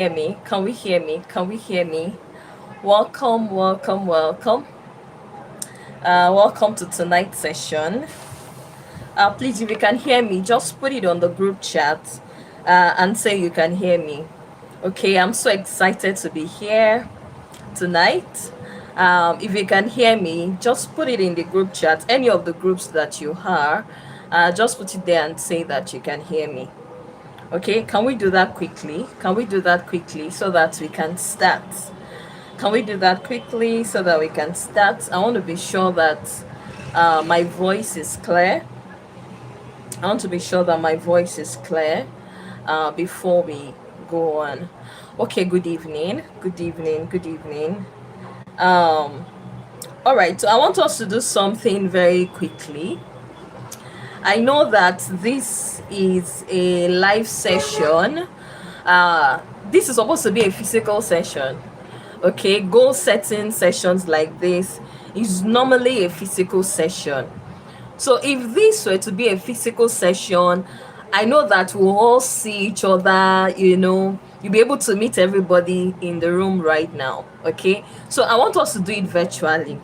hear me? Can we hear me? Can we hear me? Welcome, welcome, welcome. Welcome to tonight's session. Please, if you can hear me, just put it on the group chat and say you can hear me. Okay, I'm so excited to be here tonight. If you can hear me, just put it in the group chat, any of the groups that you are. Just put it there and say that you can hear me. Okay, can we do that quickly? Can we do that quickly so that we can start? Can we do that quickly so that we can start? I want to be sure that my voice is clear. I want to be sure that my voice is clear before we go on. Okay, good evening. Good evening. Good evening. Um, all right, so I want us to do something very quickly. I know that this is a live session. This is supposed to be a physical session. Okay, goal setting sessions like this is normally a physical session. So if this were to be a physical session, I know that we'll all see each other, you'll be able to meet everybody in the room right now. Okay, so I want us to do it virtually.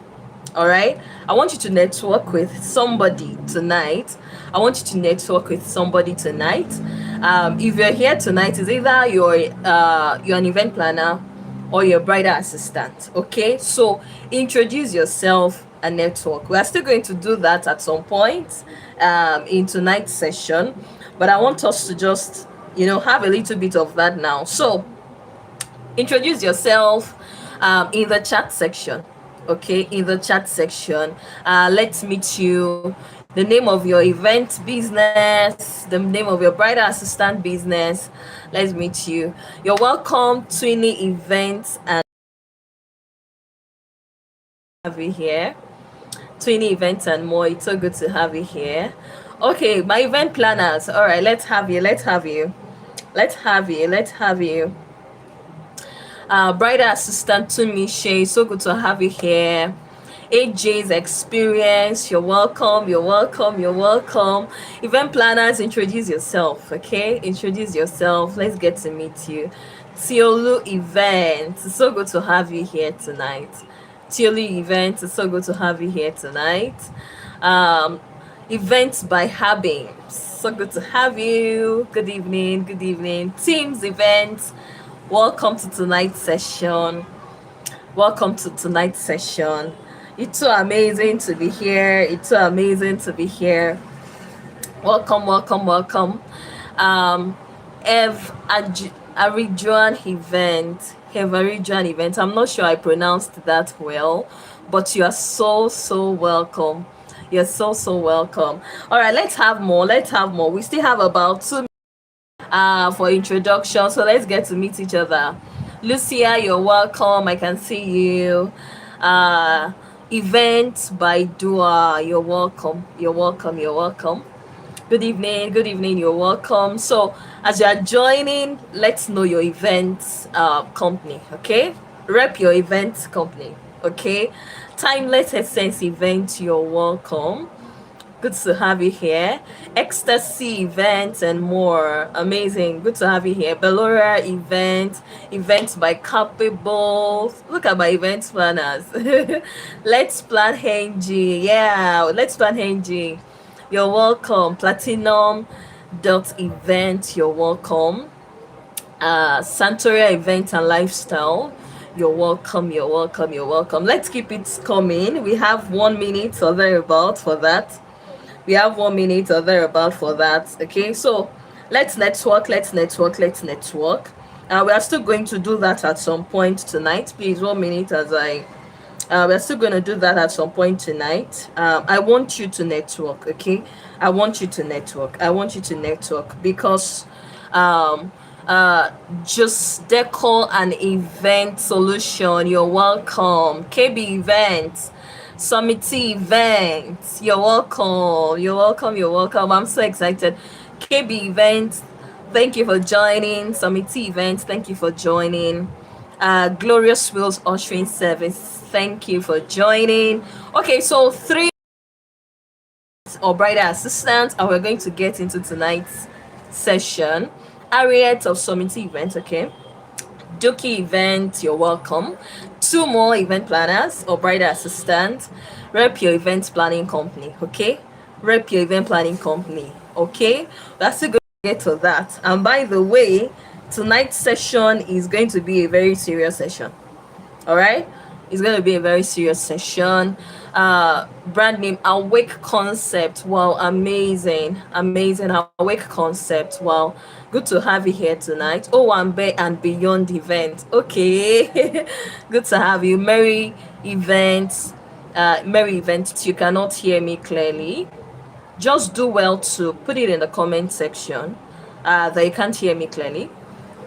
All right, I want you to network with somebody tonight. I want you to network with somebody tonight. If you're here tonight, is either you're an event planner or your bridal assistant. Okay, so introduce yourself and network. We are still going to do that at some point in tonight's session, but I want us to just have a little bit of that now. So introduce yourself in the chat section. Okay, in the chat section, let's meet you. The name of your event business, the name of your bridal assistant business. Let's meet you. You're welcome, Twinny Events, and have you here. Twinny Events and more. It's so good to have you here. Okay, my event planners. All right, let's have you. Let's have you. Let's have you. Let's have you. Bridal assistant Tumishe, so good to have you here. AJ's experience, you're welcome, you're welcome, you're welcome. Event planners, introduce yourself, okay? Introduce yourself. Let's get to meet you. Tiolu Event, so good to have you here tonight. Tiolu Event, so good to have you here tonight. Events by Habim, so good to have you. Good evening, good evening. Teams Events, welcome to tonight's session. Welcome to tonight's session. It's so amazing to be here. It's so amazing to be here. Welcome, welcome, welcome. Arijuan event. I'm not sure I pronounced that well, but you are so welcome. You're so welcome. All right, let's have more. Let's have more. We still have about 2 minutes for introduction, so let's get to meet each other. Lucia, you're welcome. I can see you. Event by Dua, you're welcome. You're welcome. You're welcome. Good evening. Good evening. You're welcome. So as you are joining, let's know your event company. Okay, rep your event company. Okay, Timeless Essence Event, you're welcome. Good to have you here. Ecstasy Events and more. Amazing. Good to have you here. Bellora Events by Capable. Look at my event planners. Let's Plan Henji. Yeah, Let's Plan Henji. You're welcome. Platinum Event. You're welcome. Santoria Event and Lifestyle. You're welcome. You're welcome. You're welcome. Let's keep it coming. We have 1 minute or thereabout for that. We have 1 minute or thereabout for that. Okay, so let's network. We are still going to do that at some point tonight. Please, 1 minute as we're still going to do that at some point tonight. I want you to network. Okay, I want you to network. Because just decor an event solution. You're welcome. KB Events, Summit Events, you're welcome. I'm so excited. KB Events, thank you for joining. Summit Events, thank you for joining. Glorious Wheels Ushering Service, thank you for joining. Okay, so 3 or bridal assistants, and we're going to get into tonight's session. Harriet of Summit Events, okay. Doki event, you're welcome. Two more event planners or bridal assistant. Rep your event planning company, okay? Rep your event planning company, okay? That's a good get to that. And by the way, tonight's session is going to be a very serious session. All right, it's going to be a very serious session. Brand name Awake Concept. Wow, amazing Awake Concept. Wow, good to have you here tonight. Oh, and beyond event. Okay. Good to have you. Merry events. You cannot hear me clearly. Just do well to put it in the comment section that you can't hear me clearly,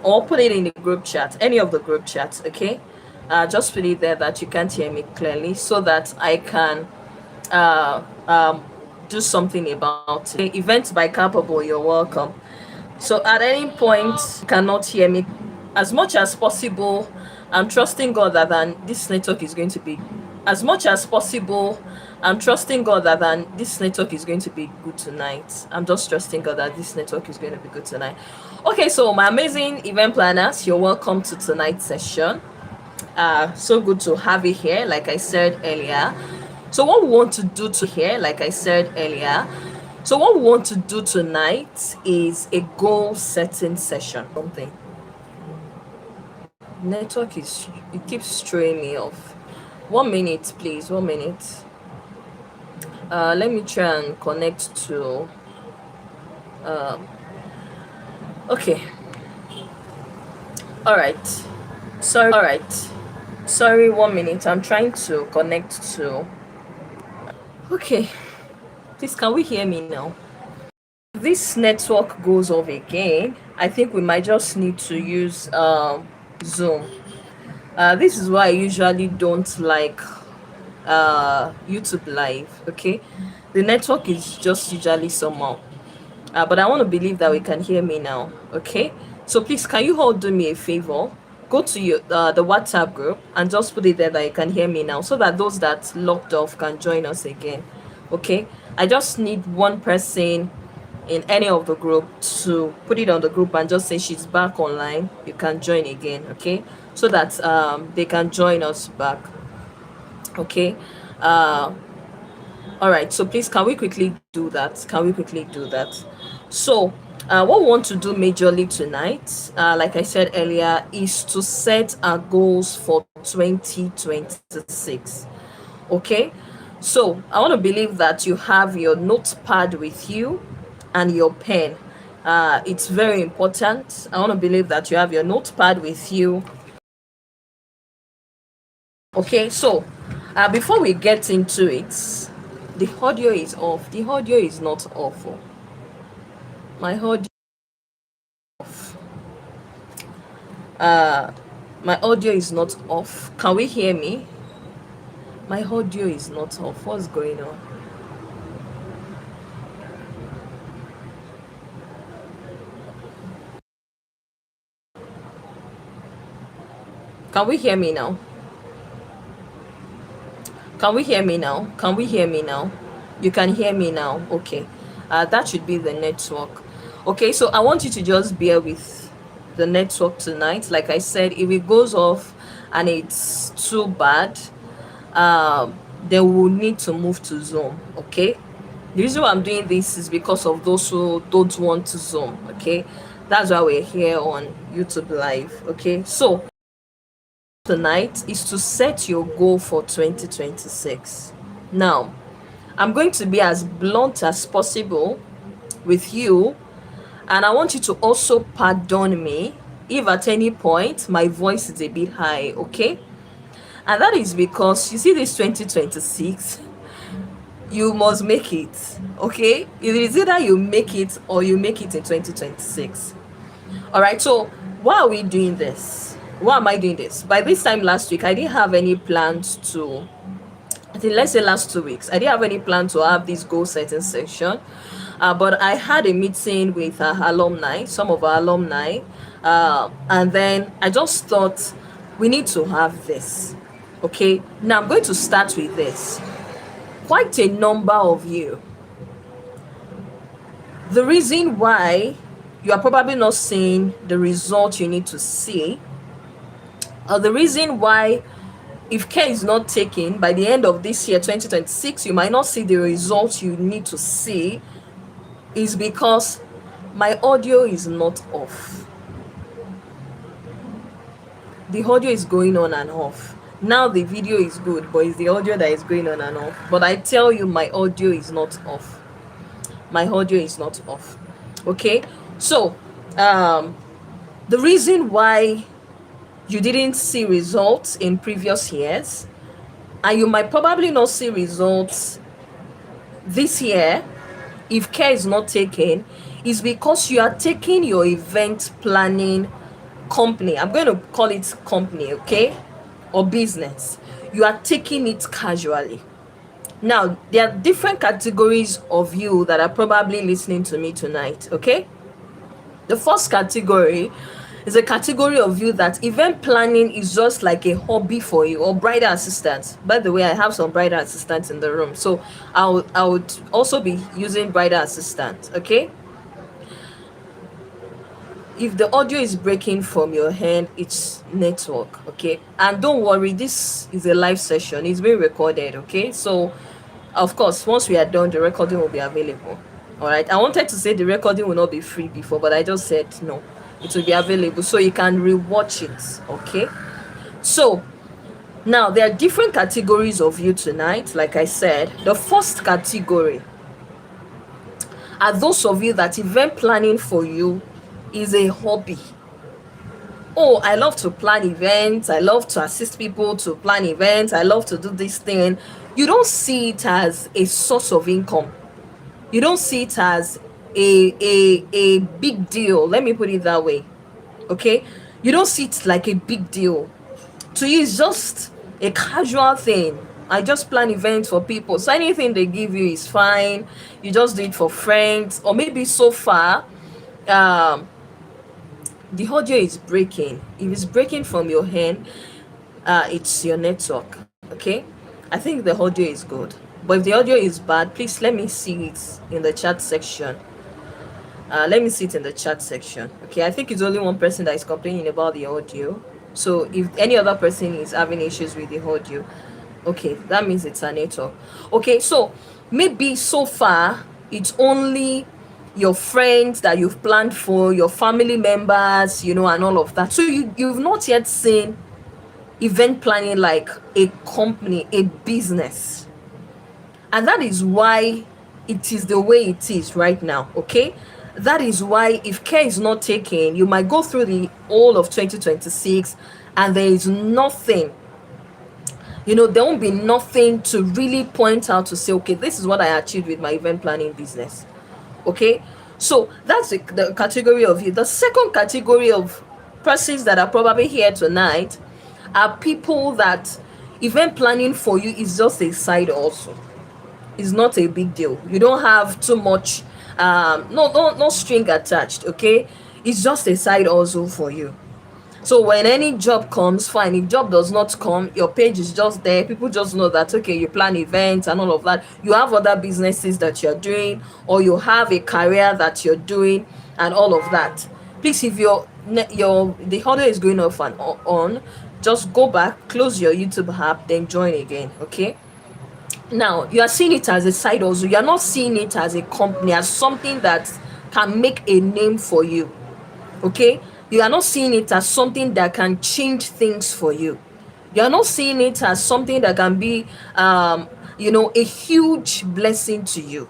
or put it in the group chat, any of the group chats. Okay, just put it there that you can't hear me clearly, so that I can uh, um, do something about it. Events by Capable, you're welcome. So at any point you cannot hear me, as much as possible, I'm trusting God that this network is going to be, as much as possible, I'm trusting God that this network is going to be good tonight. I'm just trusting God that this network is going to be good tonight. Okay, so my amazing event planners, you're welcome to tonight's session. So good to have you here, like I said earlier. So what we want to do tonight is a goal setting session. Something. Network it keeps throwing me off. 1 minute, please. 1 minute. Let me try and connect to. Okay. All right. Sorry. 1 minute. I'm trying to connect to. Okay. Please, can we hear me now? If this network goes off again, I think we might just need to use Zoom. This is why I usually don't like YouTube live. Okay, the network is just usually somehow. But I want to believe that we can hear me now. Okay, so please, can you all do me a favor? Go to your the WhatsApp group and just put it there that you can hear me now, so that those that locked off can join us again. Okay, I just need one person in any of the group to put it on the group and just say she's back online. You can join again. Okay, so that they can join us back. Okay, all right, so please, can we quickly do that? So what we want to do majorly tonight, like I said earlier, is to set our goals for 2026. Okay, so I want to believe that you have your notepad with you and your pen. It's very important. I want to believe that you have your notepad with you. Okay, so before we get into it, the audio is off. The audio is not off. My audio off. My audio is not off. Can we hear me? My audio is not off. What's going on? Can we hear me now? Can we hear me now? You can hear me now. Okay. That should be the network. Okay, so I want you to just bear with the network tonight. Like I said, if it goes off and it's too bad, then we'll need to move to Zoom. Okay. The reason why I'm doing this is because of those who don't want to Zoom. Okay. That's why we're here on YouTube Live. Okay. So tonight is to set your goal for 2026. Now, I'm going to be as blunt as possible with you, and I want you to also pardon me if at any point my voice is a bit high, okay? And that is because you see this 2026, you must make it, okay? It is either you make it or you make it in 2026. All right, so why are we doing this? Why am I doing this? By this time last week, I didn't have any plans to, I think let's say last 2 weeks, I didn't have any plan to have this goal setting section. But I had a meeting with alumni, some of our alumni, and then I just thought we need to have this. Okay, now I'm going to start with this. Quite a number of you, the reason why you are probably not seeing the result you need to see The reason why, if care is not taken by the end of this year 2026, you might not see the results you need to see, is because my audio is not off. The audio is going on and off. Now the video is good, but it's the audio that is going on and off. But I tell you, my audio is not off. My audio is not off. Okay, so the reason why you didn't see results in previous years, and you might probably not see results this year if care is not taken, is because you are taking your event planning company, I'm going to call it company, okay, or business, you are taking it casually. Now, there are different categories of you that are probably listening to me tonight, okay? The first category is a category of you that event planning is just like a hobby for you, or bridal assistants. By the way, I have some bridal assistants in the room, so I would also be using bridal assistants, okay? If the audio is breaking from your hand, it's network, okay? And don't worry, this is a live session, it's being recorded, okay? So of course, once we are done, the recording will be available. All right, I wanted to say the recording will not be free before, but I just said no, it will be available, so you can rewatch it, okay? So now there are different categories of you tonight. Like I said, the first category are those of you that event planning for you is a hobby. Oh, I love to plan events, I love to assist people to plan events, I love to do this thing. You don't see it as a source of income. You don't see it as a big deal. Let me put it that way. Okay? You don't see it like a big deal. To you, it's just a casual thing. I just plan events for people. So anything they give you is fine. You just do it for friends. Or maybe so far, the audio is breaking. If it's breaking from your hand, it's your network. Okay? I think the audio is good. But if the audio is bad, please let me see it in the chat section. Let me see it in the chat section. Okay, I think it's only one person that is complaining about the audio. So if any other person is having issues with the audio, okay, that means it's a network. Okay, so maybe so far it's only your friends that you've planned for, your family members, and all of that. So you've not yet seen event planning like a company, a business. And that is why it is the way it is right now, okay? That is why if care is not taken, you might go through the whole of 2026 and there is nothing, there won't be nothing to really point out to say, okay, this is what I achieved with my event planning business, okay? So that's the category of you. The second category of persons that are probably here tonight are people that event planning for you is just a side also. It's not a big deal. You don't have too much no string attached, okay? It's just a side also for you. So when any job comes, fine. If job does not come, your page is just there. People just know that, okay, you plan events and all of that. You have other businesses that you're doing, or you have a career that you're doing and all of that. Please, if the audio is going off and on, just go back, close your YouTube app, then join again, okay? Now you are seeing it as a side also. You are not seeing it as a company, as something that can make a name for you, okay? You are not seeing it as something that can change things for you. You are not seeing it as something that can be a huge blessing to you,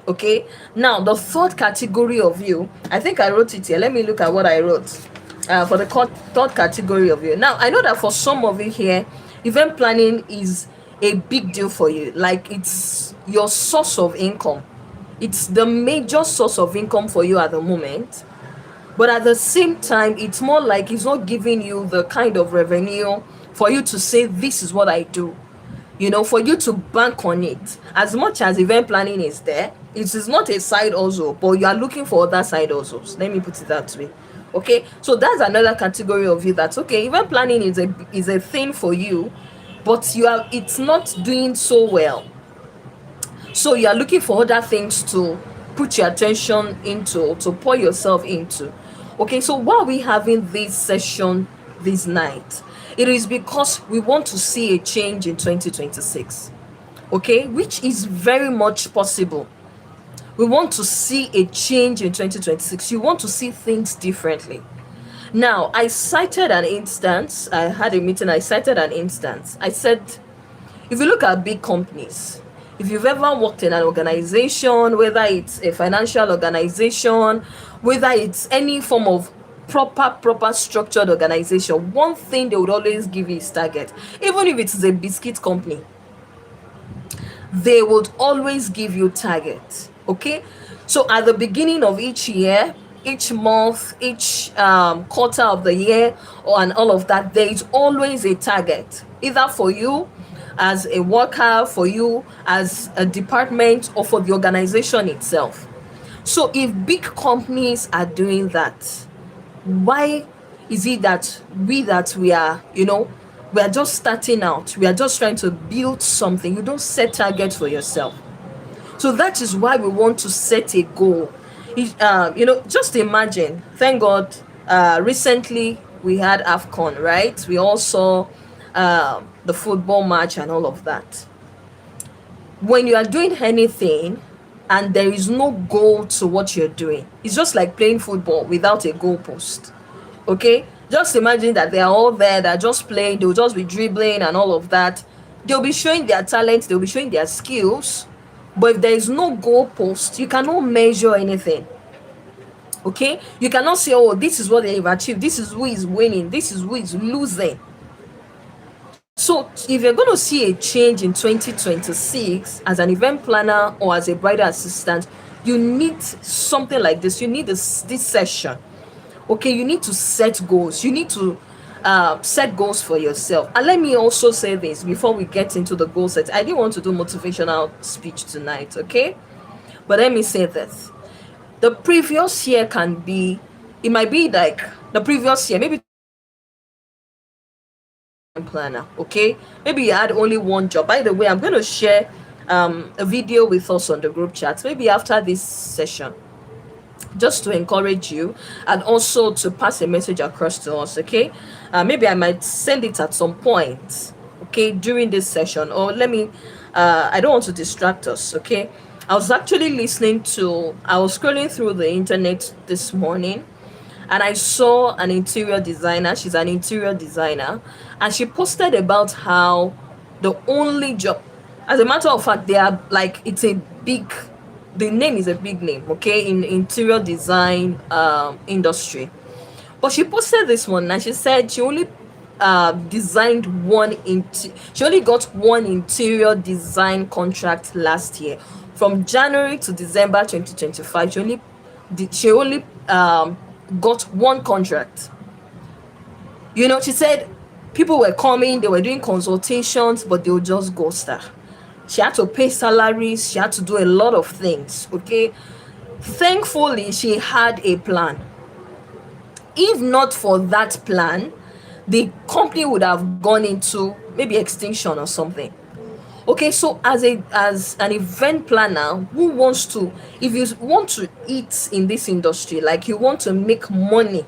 okay? Now the third category of you, I think I wrote it here. Let me look at what I wrote for the third category of you. Now I know that for some of you here, event planning is a big deal for you. Like, it's your source of income. It's the major source of income for you at the moment. But at the same time, it's more like it's not giving you the kind of revenue for you to say, this is what I do. For you to bank on it. As much as event planning is there, it is not a side also, but you are looking for other side also. So let me put it that way. Okay, so that's another category of you that's okay. Event planning is a thing for you, but it's not doing so well. So you are looking for other things to put your attention into, to pour yourself into. Okay, so why are we having this session this night, it is because we want to see a change in 2026, okay, which is very much possible. We want to see a change in 2026. You want to see things differently. Now, I cited an instance. I had a meeting. I cited an instance. I said, if you look at big companies, if you've ever worked in an organization, whether it's a financial organization, whether it's any form of proper structured organization, one thing they would always give you is target. Even if it is a biscuit company, they would always give you target. Okay, so at the beginning of each year, each month, each quarter of the year, and all of that, there is always a target, either for you as a worker, for you as a department, or for the organization itself. So if big companies are doing that, why is it that we are, we are just starting out, we are just trying to build something, you don't set targets for yourself? So that is why we want to set a goal. Just imagine, thank God, recently we had AFCON, right? We all saw the football match and all of that. When you are doing anything and there is no goal to what you're doing, it's just like playing football without a goal post. Okay, just imagine that they are all there, they're just playing, they'll just be dribbling and all of that. They'll be showing their talent, they'll be showing their skills, but if there is no goal post, you cannot measure anything. Okay, you cannot say, oh, this is what they've achieved, this is who is winning, this is who is losing. So if you're going to see a change in 2026 as an event planner or as a bridal assistant, you need something like this. You need this session. Okay, you need to set goals. You need to set goals for yourself. And let me also say this before we get into the goal set. I didn't want to do motivational speech tonight, okay? But let me say this. The previous year it might be like the previous year, maybe planner, okay? Maybe you had only one job. By the way, I'm going to share a video with us on the group chat, maybe after this session, just to encourage you and also to pass a message across to us, okay? Maybe I might send it at some point, okay, during this session, or I don't want to distract us, okay? I was scrolling through the internet this morning, and I saw an interior designer. She's an interior designer, and she posted about how the only job, as a matter of fact, they are like, the name is a big name, okay, in interior design industry. But she posted this one and she said she only designed she only got one interior design contract last year. From January to December 2025, she only got one contract. She said people were coming, they were doing consultations, but they would just ghost her. She had to pay salaries, she had to do a lot of things, okay? Thankfully, she had a plan. If not for that plan, the company would have gone into maybe extinction or something. Okay, so as an event planner who wants to, if you want to eat in this industry, like you want to make money,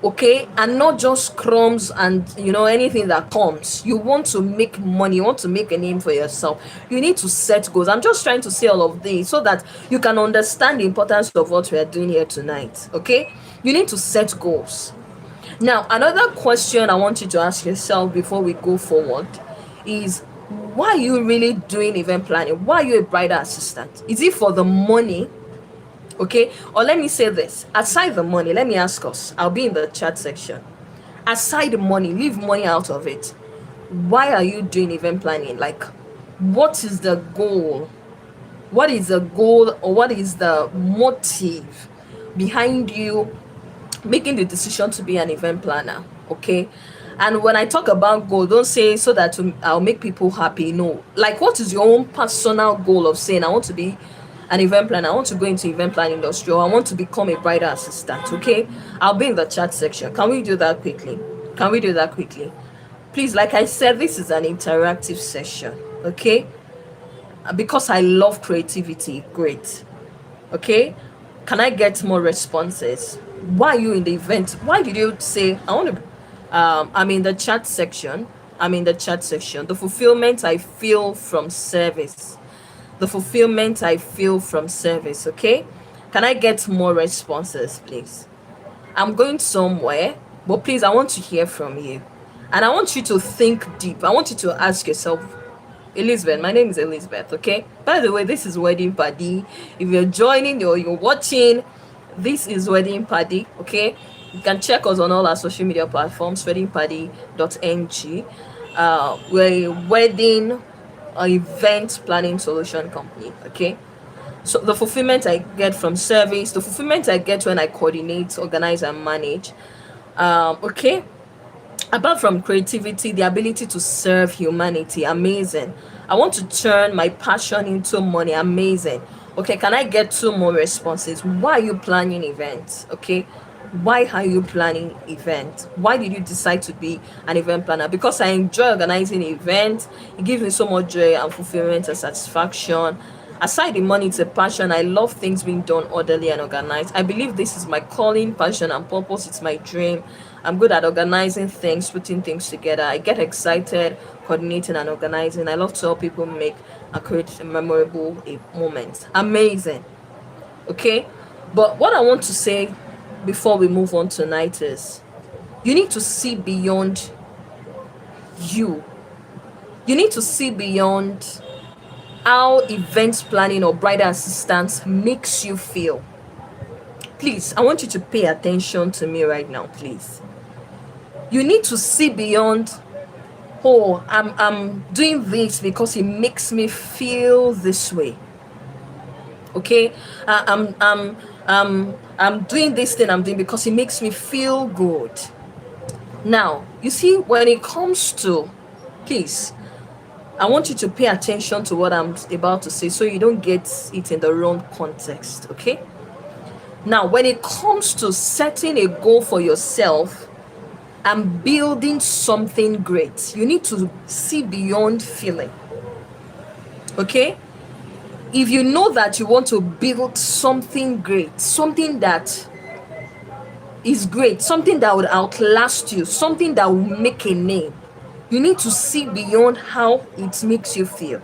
okay, and not just crumbs and anything that comes, you want to make money, you want to make a name for yourself, you need to set goals. I'm just trying to say all of this so that you can understand the importance of what we are doing here tonight, okay? You need to set goals. Now, another question I want you to ask yourself before we go forward is, why are you really doing event planning? Why are you a bridal assistant? Is it for the money? Okay, or let me say this, aside the money, let me ask us, I'll be in the chat section. Aside the money, leave money out of it. Why are you doing event planning? Like, what is the goal? What is the goal, or what is the motive behind you making the decision to be an event planner? Okay, and when I talk about goal, don't say so that I'll make people happy. No, like, what is your own personal goal of saying, I want to be an event planner, I want to go into event planning industry, or I want to become a bridal assistant? Okay, I'll be in the chat section. Can we do that quickly? Please, like I said, this is an interactive session, okay? Because I love creativity. Great. Okay, can I get more responses? Why are you in the event? Why did you say, I want to I'm in the chat section. The fulfillment I feel from service. The fulfillment I feel from service. Okay. Can I get more responses, please? I'm going somewhere, but please, I want to hear from you. And I want you to think deep. I want you to ask yourself, Elizabeth, my name is Elizabeth, okay? By the way, this is Wedding Padi. If you're joining or you're watching, this is Wedding Padi, okay? You can check us on all our social media platforms, weddingpadi.ng. We're a wedding event planning solution company, okay? So the fulfillment I get from service, the fulfillment I get when I coordinate, organize, and manage. Okay. Apart from creativity, the ability to serve humanity, amazing. I want to turn my passion into money, amazing. Okay, can I get 2 more responses? Why are you planning events? Okay, why are you planning events? Why did you decide to be an event planner? Because I enjoy organizing events. It gives me so much joy and fulfillment and satisfaction. Aside the money, it's a passion. I love things being done orderly and organized. I believe this is my calling, passion, and purpose. It's my dream. I'm good at organizing things, putting things together. I get excited coordinating and organizing. I love to help people make and create memorable moments. Amazing. Okay? But what I want to say before we move on tonight is you need to see beyond you. You need to see beyond how events planning or bridal assistance makes you feel. Please, I want you to pay attention to me right now, please. You need to see beyond, oh, I'm doing this because it makes me feel this way. Okay? I'm doing this thing I'm doing because it makes me feel good. Now, you see, when it comes to, please, I want you to pay attention to what I'm about to say so you don't get it in the wrong context, okay? Now, when it comes to setting a goal for yourself and building something great, you need to see beyond feeling, okay? If you know that you want to build something great, something that is great, something that would outlast you, something that will make a name, you need to see beyond how it makes you feel.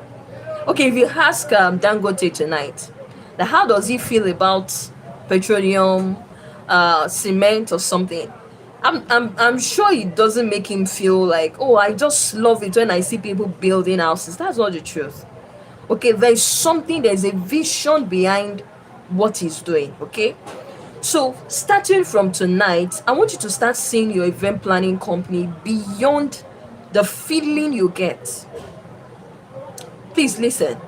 Okay, if you ask Dangote tonight, how does he feel about petroleum, cement, or something? I'm sure it doesn't make him feel like, oh, I just love it when I see people building houses. That's not the truth. Okay, there's a vision behind what he's doing. Okay, so starting from tonight, I want you to start seeing your event planning company beyond the feeling you get. Please listen.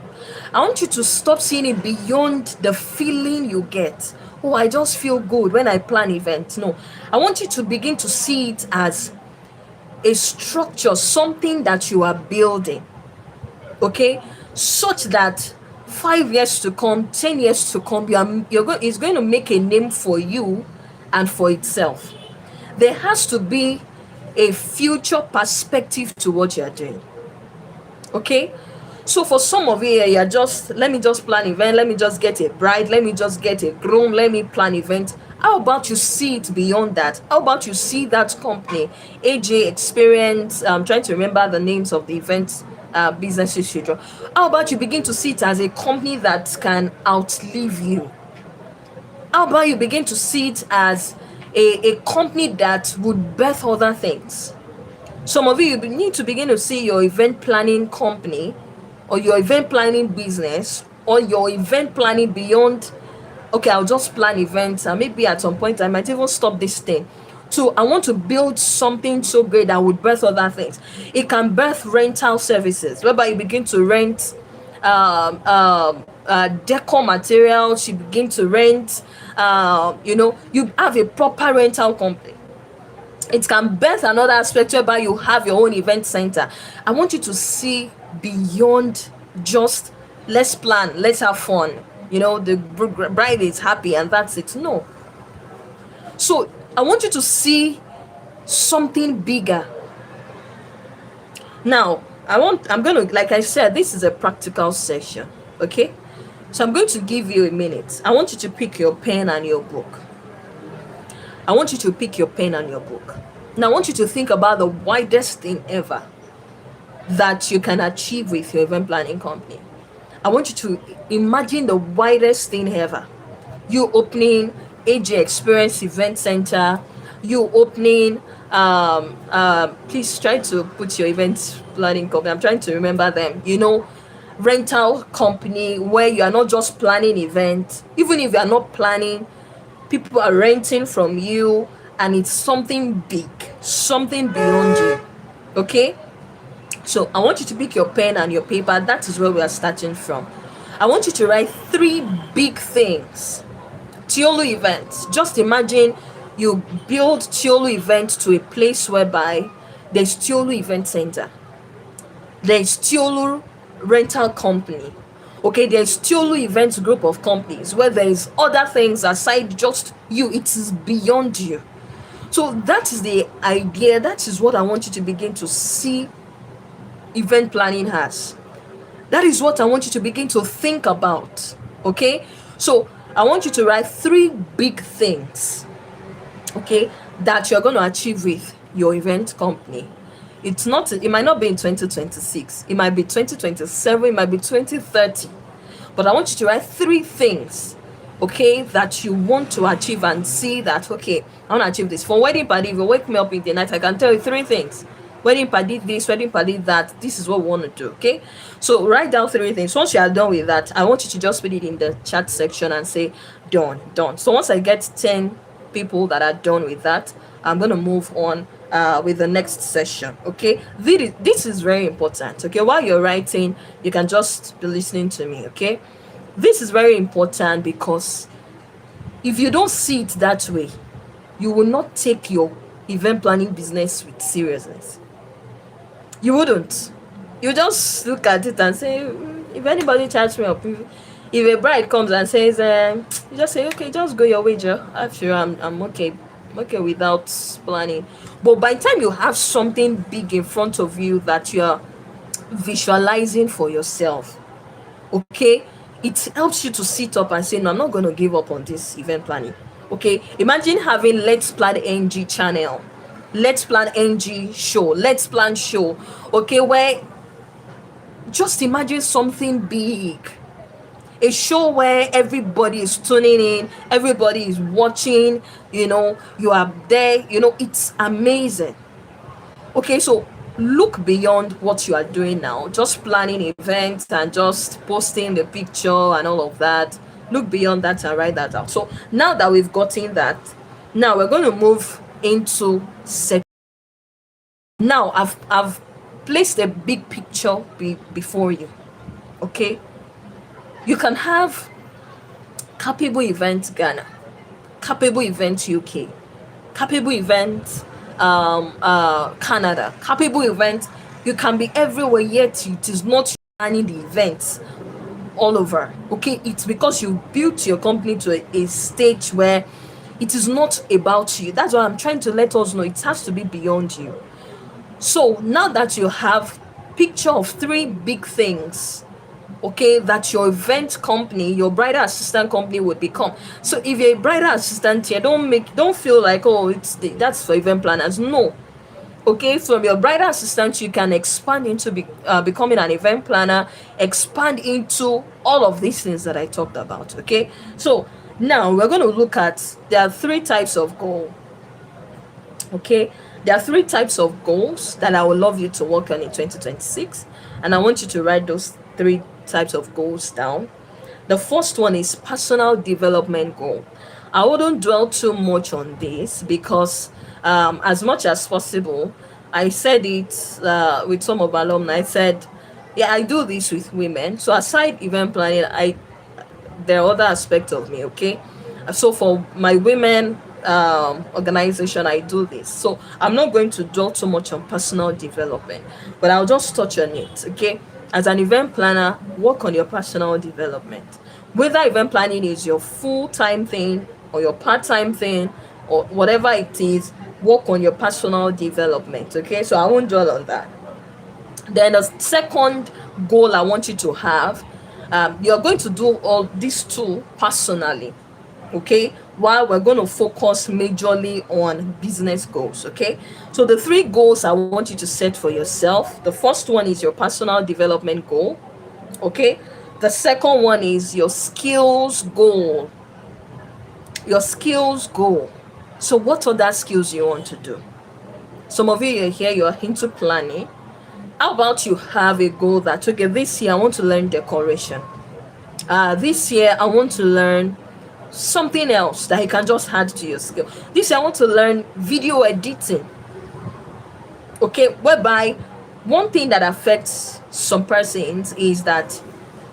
I want you to stop seeing it beyond the feeling you get. Oh, I just feel good when I plan events. No, I want you to begin to see it as a structure, something that you are building. Okay, such that 5 years to come, 10 years to come, it's going to make a name for you and for itself. There has to be a future perspective to what you're doing. Okay, so for some of you, you're just, let me just plan event, let me just get a bride, let me just get a groom, let me plan event. How about you see it beyond that? How about you see that company, AJ Experience, I'm trying to remember the names of the events businesses you draw. How about you begin to see it as a company that can outlive you? How about you begin to see it as a company that would birth other things? Some of you need to begin to see your event planning company or your event planning business or your event planning beyond, okay, I'll just plan events and maybe at some point I might even stop this thing. So I want to build something so great that would birth other things. It can birth rental services, whereby you begin to rent decor materials, you begin to rent, you have a proper rental company. It can birth another aspect whereby you have your own event center. I want you to see beyond just let's plan, let's have fun. The bride is happy and that's it. No. So I want you to see something bigger. Now, I'm going to, like I said, this is a practical session. Okay? So I'm going to give you a minute. I want you to pick your pen and your book. Now I want you to think about the widest thing ever that you can achieve with your event planning company. I want you to imagine the widest thing ever. You opening AJ Experience Event Center, you opening please try to put your event planning company. I'm trying to remember them. Rental company where you are not just planning events, even if you are not planning, people are renting from you, and it's something big, something beyond you. Okay, so I want you to pick your pen and your paper. That is where we are starting from. I want you to write three big things. Tiolu events. Just imagine you build Tiolu event to a place whereby there's Tiolu event center, there's Tiolu rental company. Okay, there's Tiolu events group of companies where there is other things aside just you. It is beyond you. So that is the idea. That is what I want you to begin to see event planning has. That is what I want you to begin to think about. Okay, so I want you to write three big things, okay, that you're going to achieve with your event company. It might not be in 2026, it might be 2027, it might be 2030, but I want you to write three things, okay, that you want to achieve, and see that, okay, I want to achieve this. For wedding party, if you wake me up in the night, I can tell you three things. Wedding party this, wedding party that, this is what we want to do. Okay, so write down three things. Once you are done with that, I want you to just put it in the chat section and say done. So once I get 10 people that are done with that, I'm going to move on with the next session. Okay, this is very important. Okay, while you're writing, you can just be listening to me. Okay, this is very important, because if you don't see it that way, you will not take your event planning business with seriousness. You wouldn't. You just look at it and say, if anybody charges me up, if a bride comes and says, you just say, okay, just go your way, Joe. After I'm okay. I'm okay without planning. But by the time you have something big in front of you that you are visualizing for yourself, okay, it helps you to sit up and say, no, I'm not going to give up on this event planning. Okay, imagine having Let's Plan NG channel, Let's Plan NG show, Let's Plan show, okay, where just imagine something big, a show where everybody is tuning in, everybody is watching, you are there, it's amazing. Okay, so look beyond what you are doing now, just planning events and just posting the picture and all of that. Look beyond that and write that out. So now that we've gotten that, now we're going to move into set. Now I've placed a big picture before you. Okay, you can have capable event Ghana, capable event UK, capable event Canada, capable event. You can be everywhere, yet it is not planning the events all over. Okay, it's because you built your company to a stage where it is not about you. That's why I'm trying to let us know it has to be beyond you. So now that you have picture of three big things, okay, that your event company, your bridal assistant company would become. So if you're a bridal assistant here, don't feel like, oh, that's for event planners. No. Okay, from your bridal assistant, you can expand into becoming an event planner, expand into all of these things that I talked about. Okay, so now we're going to look at, there are three types of goal. Okay, there are three types of goals that I would love you to work on in 2026, and I want you to write those three types of goals down. The first one is personal development goal. I wouldn't dwell too much on this, because as much as possible, I said it with some of our alumni. I said, yeah, I do this with women. So aside event planning, there are other aspects of me. Okay, so for my women organization, I do this. So I'm not going to dwell too much on personal development, but I'll just touch on it. Okay, as an event planner, work on your personal development. Whether event planning is your full-time thing or your part-time thing or whatever it is, work on your personal development. Okay, so I won't dwell on that. Then the second goal I want you to have, you're going to do all these two personally. Okay, while we're going to focus majorly on business goals. Okay, so the three goals I want you to set for yourself: the first one is your personal development goal. Okay, the second one is your skills goal. Your skills goal. So what other skills you want to do? Some of you are here, you're into planning. How about you have a goal that, okay, this year I want to learn decoration. This year I want to learn something else that you can just add to your skill. This year I want to learn video editing. Okay, whereby one thing that affects some persons is that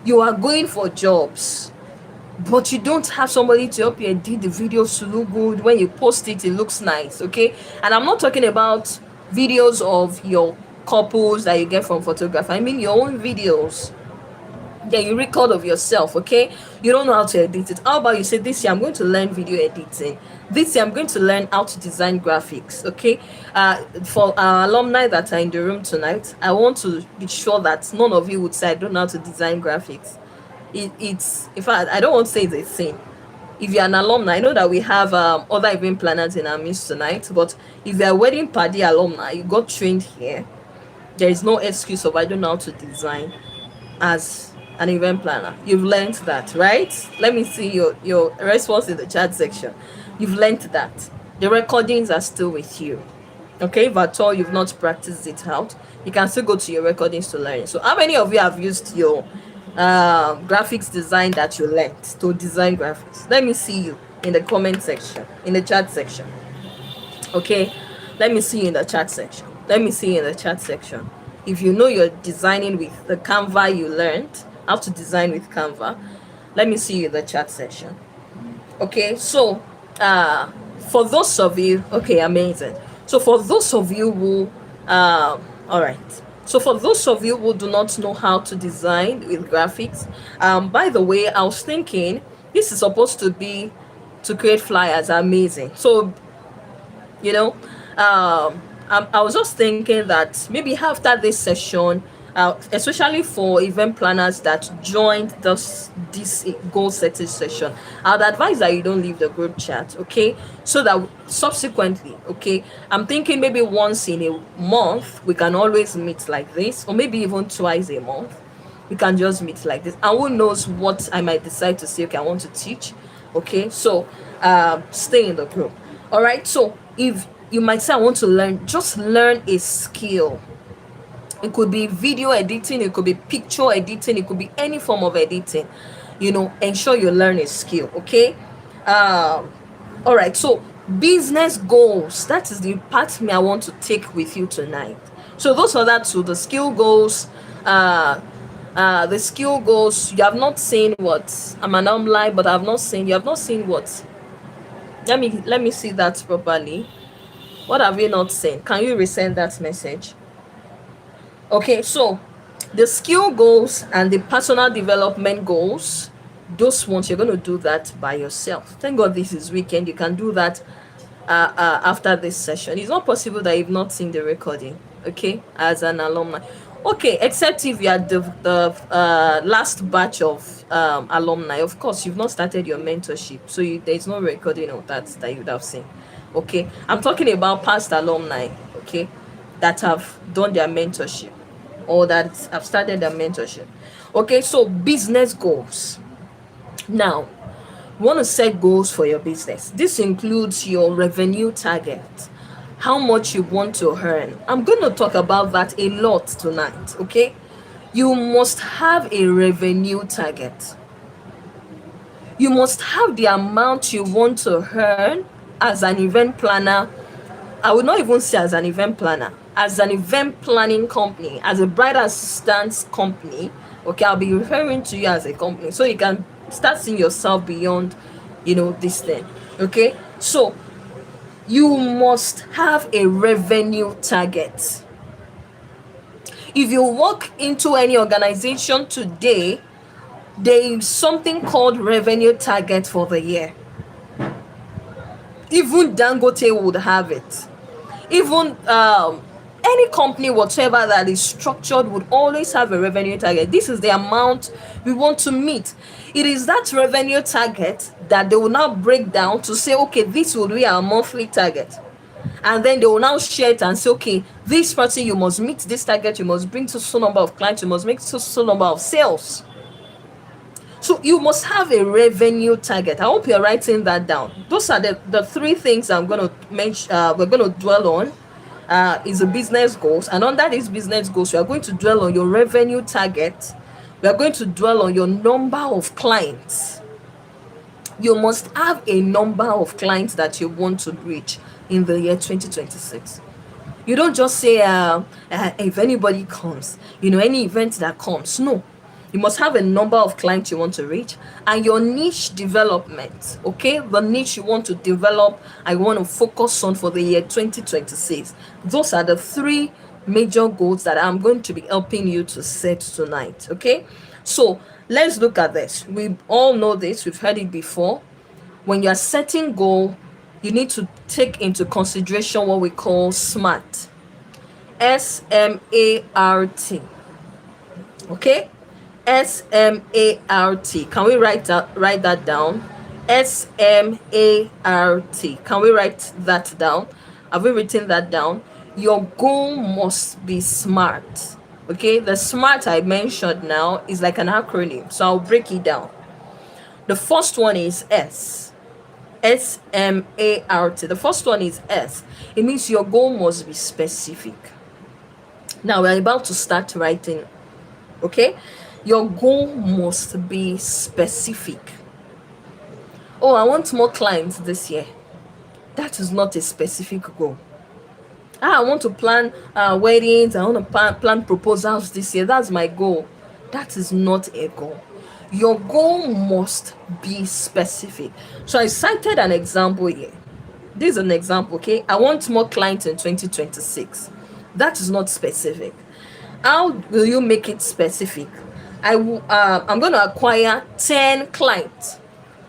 you are going for jobs, but you don't have somebody to help you edit the videos to look good. When you post it, it looks nice. Okay, and I'm not talking about videos of your couples that you get from photography. I mean your own videos that you record of yourself. Okay, you don't know how to edit it. How about you say, this year I'm going to learn video editing, this year I'm going to learn how to design graphics. Okay, for our alumni that are in the room tonight, I want to be sure that none of you would say I don't know how to design graphics. It's, in fact, I don't want to say it's a sin. If you're an alumni, I know that we have other event planners in our midst tonight, but if you're a wedding Padi alumni, you got trained here, there is no excuse of I don't know how to design as an event planner. You've learned that, right? Let me see your response in the chat section. You've learned that. The recordings are still with you. Okay, if at all you've not practiced it out, you can still go to your recordings to learn it. So how many of you have used your graphics design that you learned to design graphics? Let me see you in the comment section, in the chat section. Okay, let me see you in the chat section. Let me see you in the chat section. If you know you're designing with the Canva you learned how to design with Canva, let me see you in the chat section. Okay, so for those of you, okay, amazing. So for those of you who all right, so for those of you who do not know how to design with graphics, by the way, I was thinking this is supposed to be to create flyers. Amazing. So you know, I was just thinking that maybe after this session, especially for event planners that joined this goal setting session, I'd advise that you don't leave the group chat. Okay, so that subsequently, okay, I'm thinking maybe once in a month we can always meet like this, or maybe even twice a month we can just meet like this, and who knows what I might decide to say, okay, I want to teach. Okay, so stay in the group. All right, so if you might say I want to learn, just learn a skill. It could be video editing, it could be picture editing, it could be any form of editing. Ensure you learn a skill. Okay, all right, so business goals, that is the part me I want to take with you tonight. So those are that two, the skill goals. The skill goals, you have not seen what I'm an online, but I've not seen, you have not seen what, let me see that properly. What have you not seen? Can you resend that message? Okay, so the skill goals and the personal development goals, those ones you're going to do that by yourself. Thank God this is weekend, you can do that after this session. It's not possible that you've not seen the recording, okay, as an alumni. Okay, except if you are the last batch of alumni. Of course, you've not started your mentorship, so there's no recording of that you would have seen. Okay, I'm talking about past alumni, okay, that have done their mentorship or that have started their mentorship. Okay, so business goals. Now, you want to set goals for your business. This includes your revenue target, how much you want to earn. I'm going to talk about that a lot tonight. Okay, you must have a revenue target. You must have the amount you want to earn as an event planner. I would not even say as an event planner, as an event planning company, as a bridal assistance company. Okay, I'll be referring to you as a company, so you can start seeing yourself beyond this thing. Okay, so you must have a revenue target. If you walk into any organization today, there is something called revenue target for the year. Even Dangote would have it. Even any company whatever that is structured would always have a revenue target. This is the amount we want to meet. It is that revenue target that they will now break down to say, okay, this will be our monthly target. And then they will now share it and say, okay, this person, you must meet this target, you must bring so number of clients, you must make so number of sales. So you must have a revenue target. I hope you're writing that down. Those are the three things I'm going to mention. We're going to dwell on. Is the business goals, and under these business goals, we are going to dwell on your revenue target. We are going to dwell on your number of clients. You must have a number of clients that you want to reach in the year 2026. You don't just say if anybody comes, any event that comes. No, you must have a number of clients you want to reach, and your niche development. Okay, the niche you want to develop, I want to focus on for the year 2026. Those are the three major goals that I'm going to be helping you to set tonight. Okay, so let's look at this. We all know this, we've heard it before. When you're setting goal, you need to take into consideration what we call SMART. SMART. Okay, SMART. Can we write that down? SMART. Can we write that down? Have we written that down? Your goal must be SMART. Okay, the SMART I mentioned now is like an acronym, so I'll break it down. The first one is S. SMART. The first one is S. It means your goal must be specific. Now we're about to start writing. Okay, your goal must be specific. Oh, I want more clients this year. That is not a specific goal. I want to plan weddings. I want to plan proposals this year. That's my goal. That is not a goal. Your goal must be specific. So I cited an example here. This is an example, okay? I want more clients in 2026. That is not specific. How will you make it specific? I'm going to acquire 10 clients,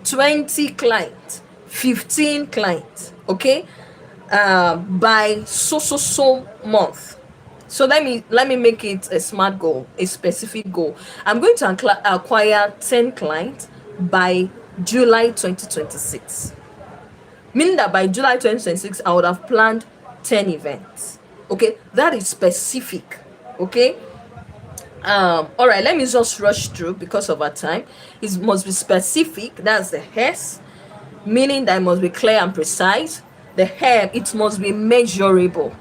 20 clients, 15 clients, okay? By so month. So let me make it a SMART goal, a specific goal. I'm going to acquire 10 clients by July 2026. Meaning that by July 2026, I would have planned 10 events. Okay, that is specific. Okay. All right, let me just rush through because of our time. It must be specific. That's the S, meaning that it must be clear and precise. The M, it must be measurable.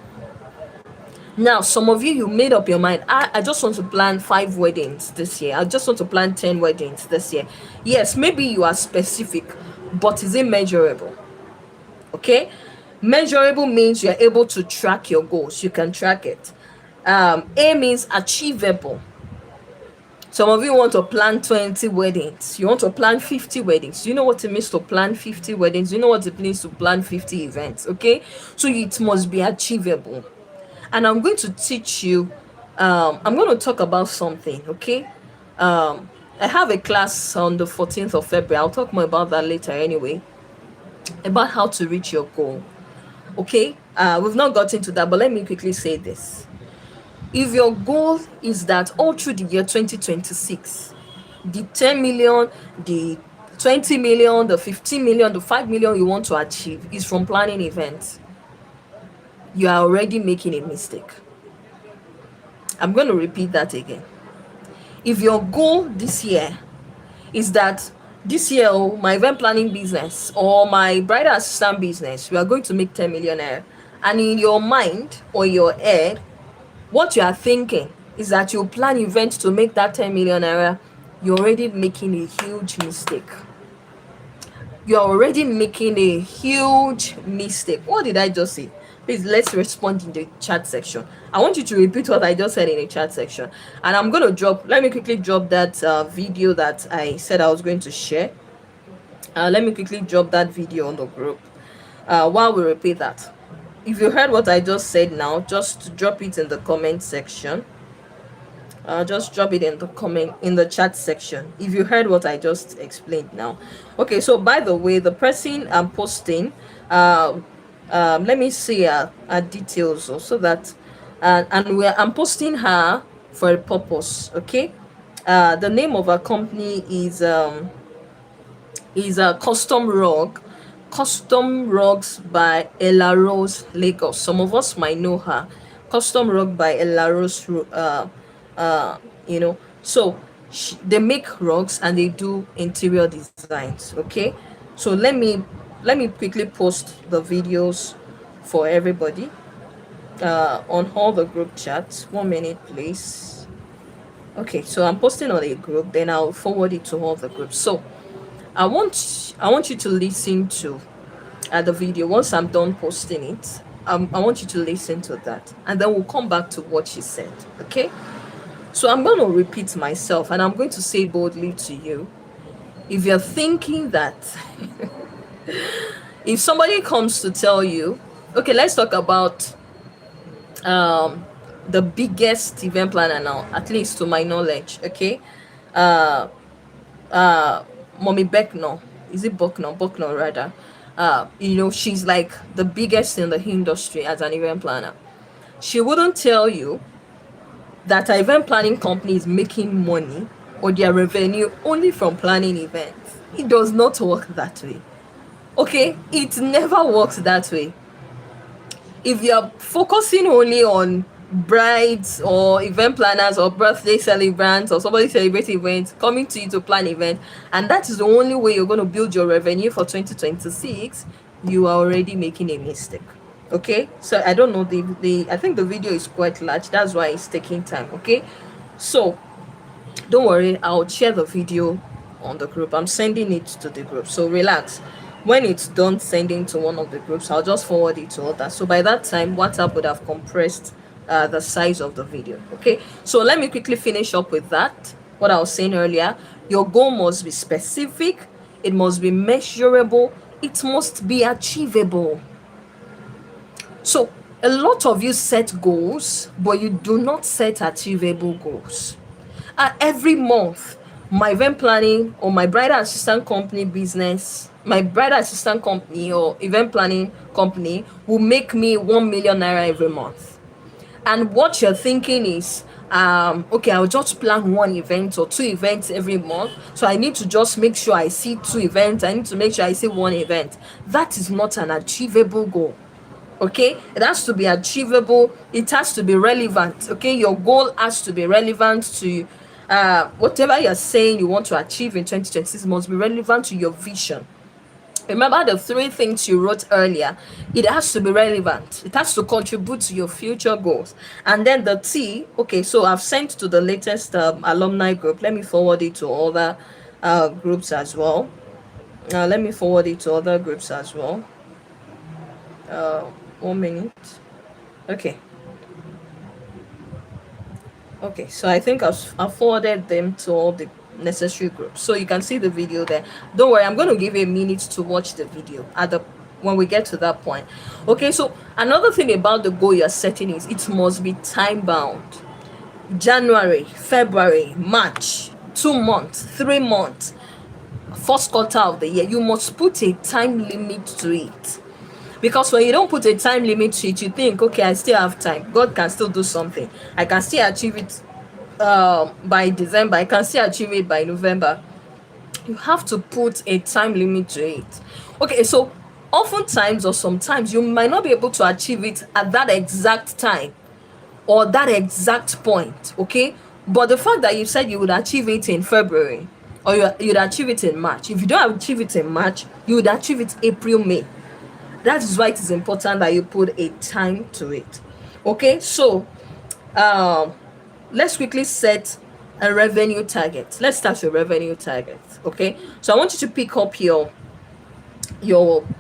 Now, some of you made up your mind. I just want to plan 5 weddings this year. I just want to plan 10 weddings this year. Yes, maybe you are specific, but is it measurable? Okay, measurable means you're able to track your goals. You can track it. A means achievable. Some of you want to plan 20 weddings. You want to plan 50 weddings. You know what it means to plan 50 weddings. You know what it means to plan 50 events. Okay, so it must be achievable. And I'm going to teach you, I'm going to talk about something, okay? I have a class on the 14th of February. I'll talk more about that later anyway, about how to reach your goal, okay? We've not got into that, but let me quickly say this. If your goal is that all through the year 2026, the 10 million, the 20 million, the 15 million, the 5 million you want to achieve is from planning events, you are already making a mistake. I'm going to repeat that again. If your goal this year is that this year, my event planning business or my bridal assistant business, we are going to make 10 million naira, and in your mind or your head, what you are thinking is that you plan events to make that 10 million naira, you're already making a huge mistake. You're already making a huge mistake. What did I just say? Please, let's respond in the chat section. I want you to repeat what I just said in the chat section. And I'm going to let me quickly drop that video that I said I was going to share. Let me quickly drop that video on the group while we repeat that. If you heard what I just said now, just drop it in the comment section. Just drop it in the chat section if you heard what I just explained now. Okay, so by the way, the person I'm posting, let me see her details so that I'm posting her for a purpose. Okay, the name of our company is is a custom rugs by Ella Rose Lagos. Some of us might know her. Custom rug by Ella Rose, uh, so they make rugs and they do interior designs. Okay, so let me quickly post the videos for everybody on all the group chats. 1 minute, please. Okay, so I'm posting on a group, then I'll forward it to all the groups. So I want you to listen to the video once I'm done posting it. I want you to listen to that, and then we'll come back to what she said. Okay, so I'm going to repeat myself, and I'm going to say boldly to you: if you're thinking that if somebody comes to tell you, okay, let's talk about the biggest event planner now, at least to my knowledge. Okay, uh Mommy Beckno, is it Bucknor rather? She's like the biggest in the industry as an event planner. She wouldn't tell you that an event planning company is making money or their revenue only from planning events. It does not work that way. Okay, it never works that way. If you're focusing only on brides or event planners or birthday celebrants or somebody celebrating events coming to you to plan event, and that is the only way you're going to build your revenue for 2026, you are already making a mistake. Okay, so I don't know, I think the video is quite large, that's why it's taking time. Okay, so don't worry, I'll share the video on the group. I'm sending it to the group, so relax. When it's done sending to one of the groups, I'll just forward it to others. So by that time, WhatsApp would have compressed the size of the video. Okay, so let me quickly finish up with that. What I was saying earlier: your goal must be specific, it must be measurable, it must be achievable. So a lot of you set goals, but you do not set achievable goals. Every month, my event planning or my bridal assistant company business, my bridal assistant company or event planning company will make me 1 million naira every month. And what you're thinking is, okay, I'll just plan one event or two events every month. So I need to just make sure I see two events. I need to make sure I see one event. That is not an achievable goal. Okay, it has to be achievable, it has to be relevant. Okay, your goal has to be relevant to whatever you're saying you want to achieve in 2026 must be relevant to your vision. Remember the three things you wrote earlier. It has to be relevant, it has to contribute to your future goals. And then the T, okay, so I've sent to the latest alumni group. Let me forward it to other groups as well. Let me forward it to other groups as well. 1 minute. Okay, so I think I've forwarded them to all the necessary groups, so you can see the video there. Don't worry, I'm going to give you a minute to watch the video when we get to that point. Okay, so another thing about the goal you're setting is it must be time bound. January, February, March, 2 months, 3 months, first quarter of the year, you must put a time limit to it. Because when you don't put a time limit to it, you think, okay, I still have time, God can still do something, I can still achieve it by December, I can still achieve it by November. You have to put a time limit to it. Okay, so oftentimes or sometimes you might not be able to achieve it at that exact time or that exact point. Okay, but the fact that you said you would achieve it in February or you'd achieve it in March, if you don't achieve it in March, you would achieve it April, May. That is why it is important that you put a time to it. Okay, so let's quickly set a revenue target. Let's start with revenue target. Okay, so I want you to pick up your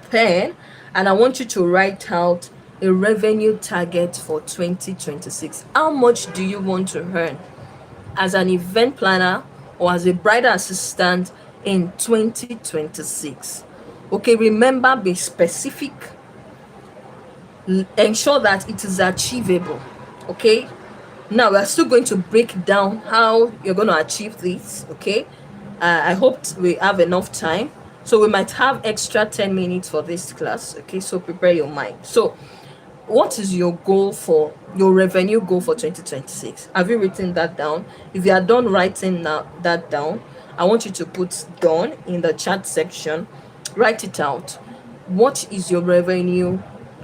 pen and I want you to write out a revenue target for 2026. How much do you want to earn as an event planner or as a bridal assistant in 2026? Okay, remember, be specific, ensure that it is achievable. Okay, now we're still going to break down how you're going to achieve this. Okay, I hope we have enough time, so we might have extra 10 minutes for this class. Okay, so prepare your mind. So what is your goal for your revenue goal for 2026? Have you written that down? If you are done writing that down, I want you to put done in the chat section. Write it out. What is your revenue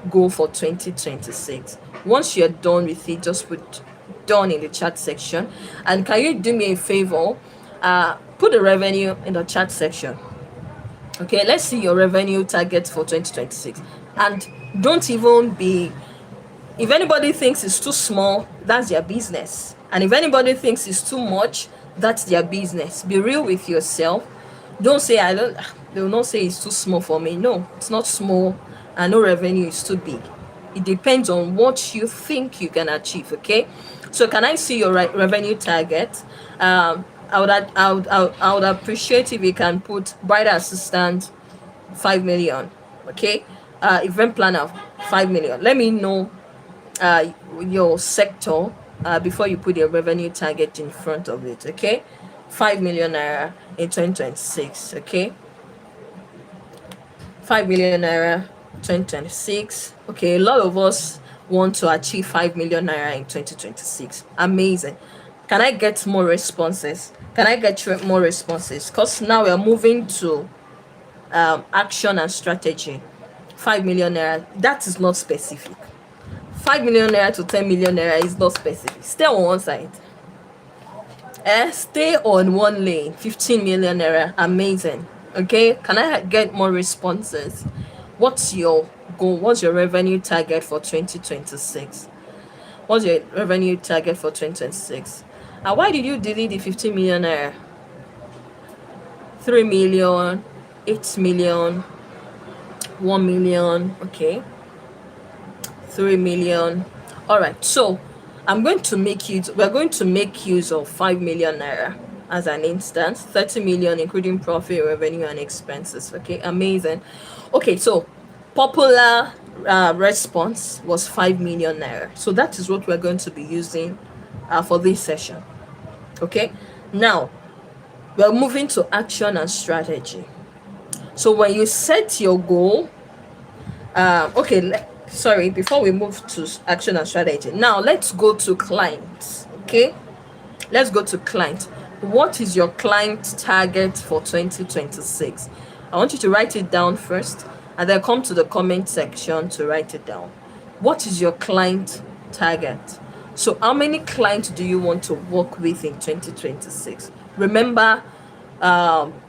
goal for 2026? Once you're done with it, just put done in the chat section. And can you do me a favor? Put the revenue in the chat section. Okay, let's see your revenue target for 2026. And don't even be, if anybody thinks it's too small, that's their business. And if anybody thinks it's too much, that's their business. Be real with yourself. Don't say I don't, they will not say it's too small for me. No, it's not small, and no revenue is too big. It depends on what you think you can achieve. Okay, so can I see your revenue target? I would appreciate if you can put bridal assistant 5 million. Okay, event planner 5 million. Let me know your sector before you put your revenue target in front of it. Okay, 5 million naira in 2026. Okay, 5 million naira 2026. Okay, a lot of us want to achieve 5 million naira in 2026. Amazing. Can I get more responses? Can I get more responses? Because now we're moving to action and strategy. 5 million naira, that is not specific. 5 million naira to 10 million naira is not specific. Stay on one side. Stay on one lane. 15 million naira, amazing. Okay, can I get more responses? What's your goal? What's your revenue target for 2026? What's your revenue target for 2026? Why did you delete the 15 million naira? 3 million, 8 million, 1 million. Okay, 3 million. All right, so we're going to make use of 5 million naira as an instance. 30 million including profit, revenue, and expenses. Okay, amazing. Okay, so popular response was 5 million naira, so that is what we're going to be using for this session. Okay, now we're moving to action and strategy. So when you set your goal, sorry, before we move to action and strategy, now let's go to clients. Okay, let's go to client. What is your client target for 2026? I want you to write it down first and then come to the comment section to write it down. What is your client target? So how many clients do you want to work with in 2026? Remember,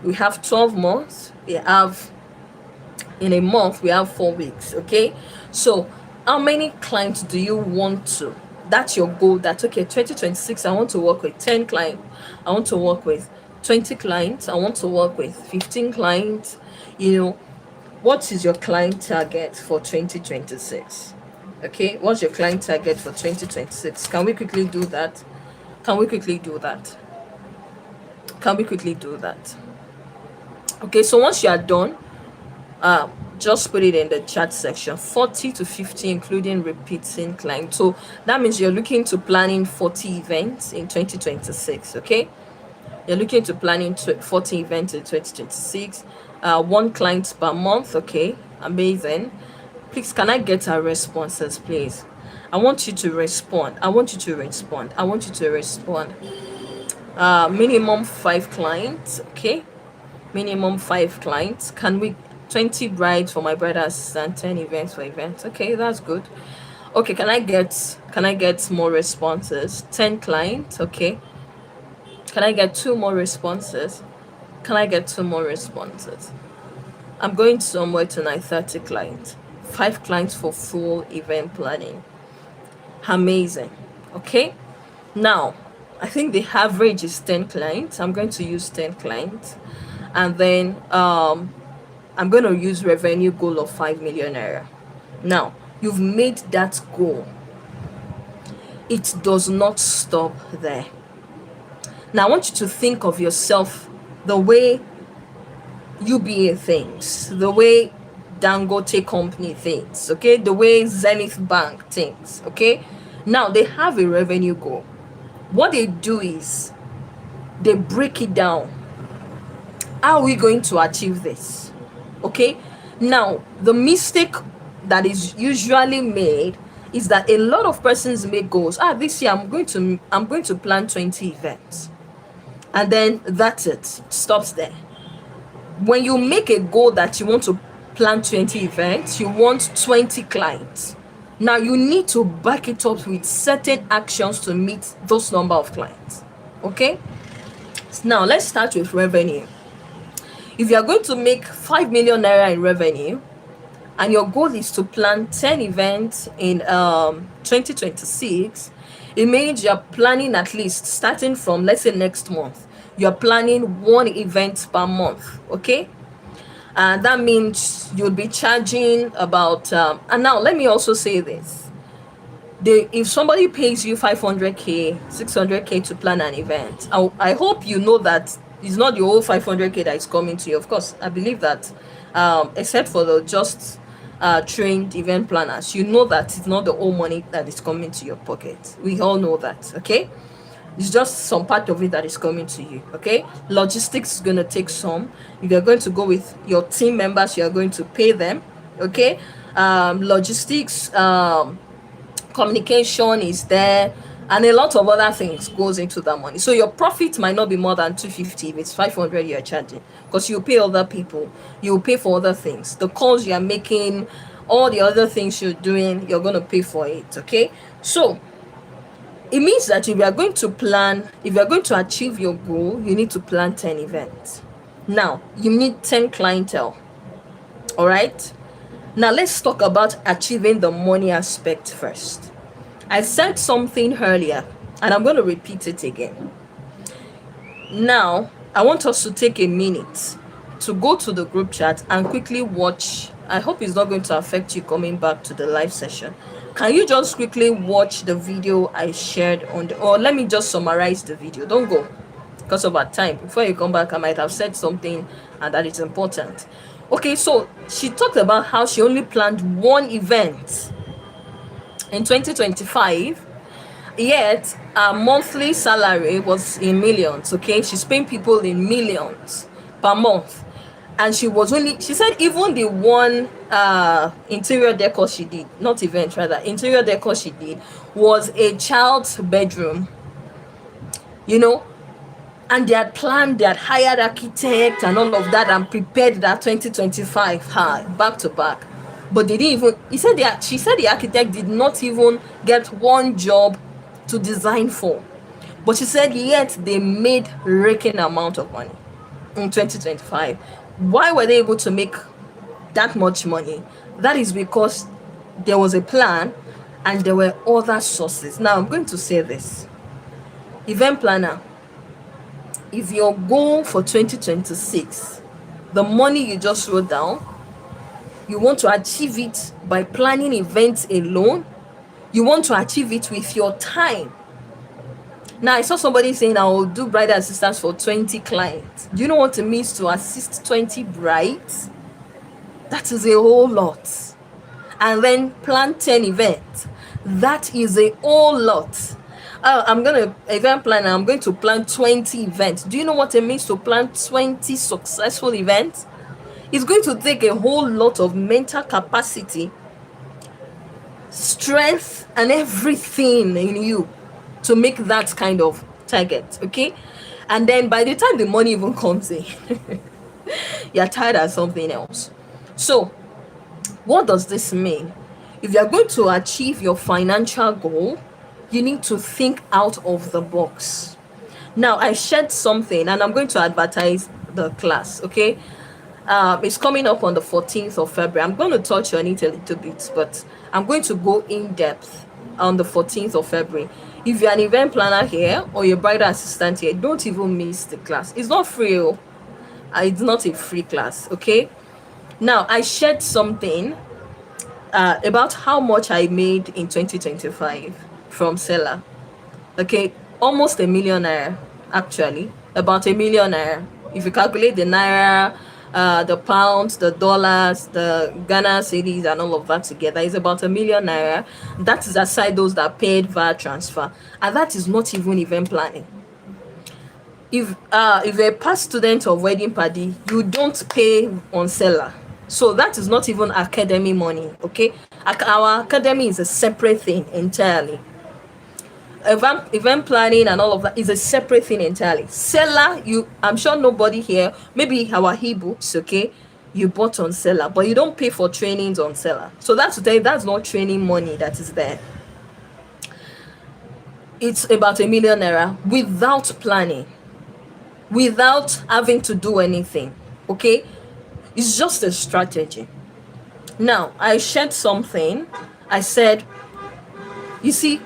we have 12 months. In a month we have 4 weeks. Okay, so how many clients do you want to, that's your goal, that okay, 2026 I want to work with 10 clients, I want to work with 20 clients, I want to work with 15 clients. What is your client target for 2026? Okay, what's your client target for 2026? Can we quickly do that? Okay, so once you are done, just put it in the chat section. 40 to 50 including repeating clients. So that means you're looking to planning 40 events in 2026. Okay, you're looking to planning 40 events in 2026. 1 client per month. Okay, amazing. Please, can I get our responses, please? I want you to respond. Minimum 5 clients. Okay, minimum 5 clients. Can we 20 brides for my bridal assistant, 10 events for events? Okay, that's good. Okay, can I get more responses? 10 clients. Okay, can I get 2 more responses? I'm going somewhere tonight. 30 clients, 5 clients for full event planning. Amazing. Okay, now I think the average is 10 clients. I'm going to use 10 clients, and then I'm going to use revenue goal of 5 million naira. Now you've made that goal. It does not stop there. Now I want you to think of yourself the way UBA thinks, the way Dangote company thinks, okay, the way Zenith Bank thinks. Okay, now they have a revenue goal. What they do is they break it down. How are we going to achieve this? Okay, now the mistake that is usually made is that a lot of persons make goals. This year I'm going to plan 20 events. and then that's it. It stops there. When you make a goal that you want to plan 20 events, you want 20 clients. Now you need to back it up with certain actions to meet those number of clients. Okay? Now let's start with revenue. If you are going to make 5 million naira in revenue and your goal is to plan 10 events in 2026, it means you're planning, at least starting from, let's say, next month, you're planning one event per month. Okay? And that means you'll be charging about and now let me also say this: if somebody pays you 500k 600k to plan an event, I hope you know that it's not your whole 500k that is coming to you. Of course, I believe that except for the just trained event planners, you know that it's not the whole money that is coming to your pocket. We all know that. Okay, it's just some part of it that is coming to you. Okay, logistics is going to take some. If you're going to go with your team members, you are going to pay them. Okay, logistics, communication is there, and a lot of other things goes into that money. So your profit might not be more than 250 if it's 500 you're charging, because you pay other people, you pay for other things, the calls you're making, all the other things you're doing, you're going to pay for it. Okay, so it means that if you are going to achieve your goal, you need to plan 10 events. Now you need 10 clientele. All right, now let's talk about achieving the money aspect first. I said something earlier and I'm going to repeat it again. Now I want us to take a minute to go to the group chat and quickly watch. I hope it's not going to affect you coming back to the live session. Can you just quickly watch the video I shared or let me just summarize the video. Don't go, because of our time. Before you come back, I might have said something and that is important. Okay, so she talked about how she only planned one event in 2025, yet her monthly salary was in millions. Okay, she's paying people in millions per month, and she said even the one interior decor she did, not event, rather interior decor she did, was a child's bedroom, you know, and they had hired architect and all of that and prepared that 2025 back to back. But they didn't even, she said the architect did not even get one job to design for. But she said yet they made raking amount of money in 2025. Why were they able to make that much money? That is because there was a plan and there were other sources. Now I'm going to say this. Event planner, if your goal for 2026, the money you just wrote down, you want to achieve it by planning events alone, you want to achieve it with your time. Now I saw somebody saying I will do bridal assistance for 20 clients. Do you know what it means to assist 20 brides? That is a whole lot. And then plan 10 events. That is a whole lot. I'm going to plan 20 events. Do you know what it means to plan 20 successful events? It's going to take a whole lot of mental capacity, strength, and everything in you to make that kind of target. Okay, and then by the time the money even comes in, you're tired of something else. So what does this mean? If you're going to achieve your financial goal, you need to think out of the box. Now I shared something and I'm going to advertise the class. Okay, it's coming up on the 14th of February. I'm going to touch on it a little bit, but I'm going to go in depth on the 14th of February. If you're an event planner here or you're a bridal assistant here, don't even miss the class. It's not free. It's not a free class. Okay, now I shared something about how much I made in 2025 from seller. Okay, almost a millionaire, actually, about a millionaire. If you calculate the naira, the pounds, the dollars, the Ghana cedis, and all of that together, is about a million naira. That is aside those that paid via transfer, and that is not even event planning. If you're a past student of wedding Padi, you don't pay on seller, so that is not even academy money. Okay, our academy is a separate thing entirely. event planning and all of that is a separate thing entirely. Seller, I'm sure nobody here, maybe our ebooks, okay, you bought on Seller, but you don't pay for trainings on Seller. So that's to tell you that's not training money that is there. It's about ₦1 million without planning, without having to do anything. Okay, it's just a strategy. Now I shared something. I said, you see,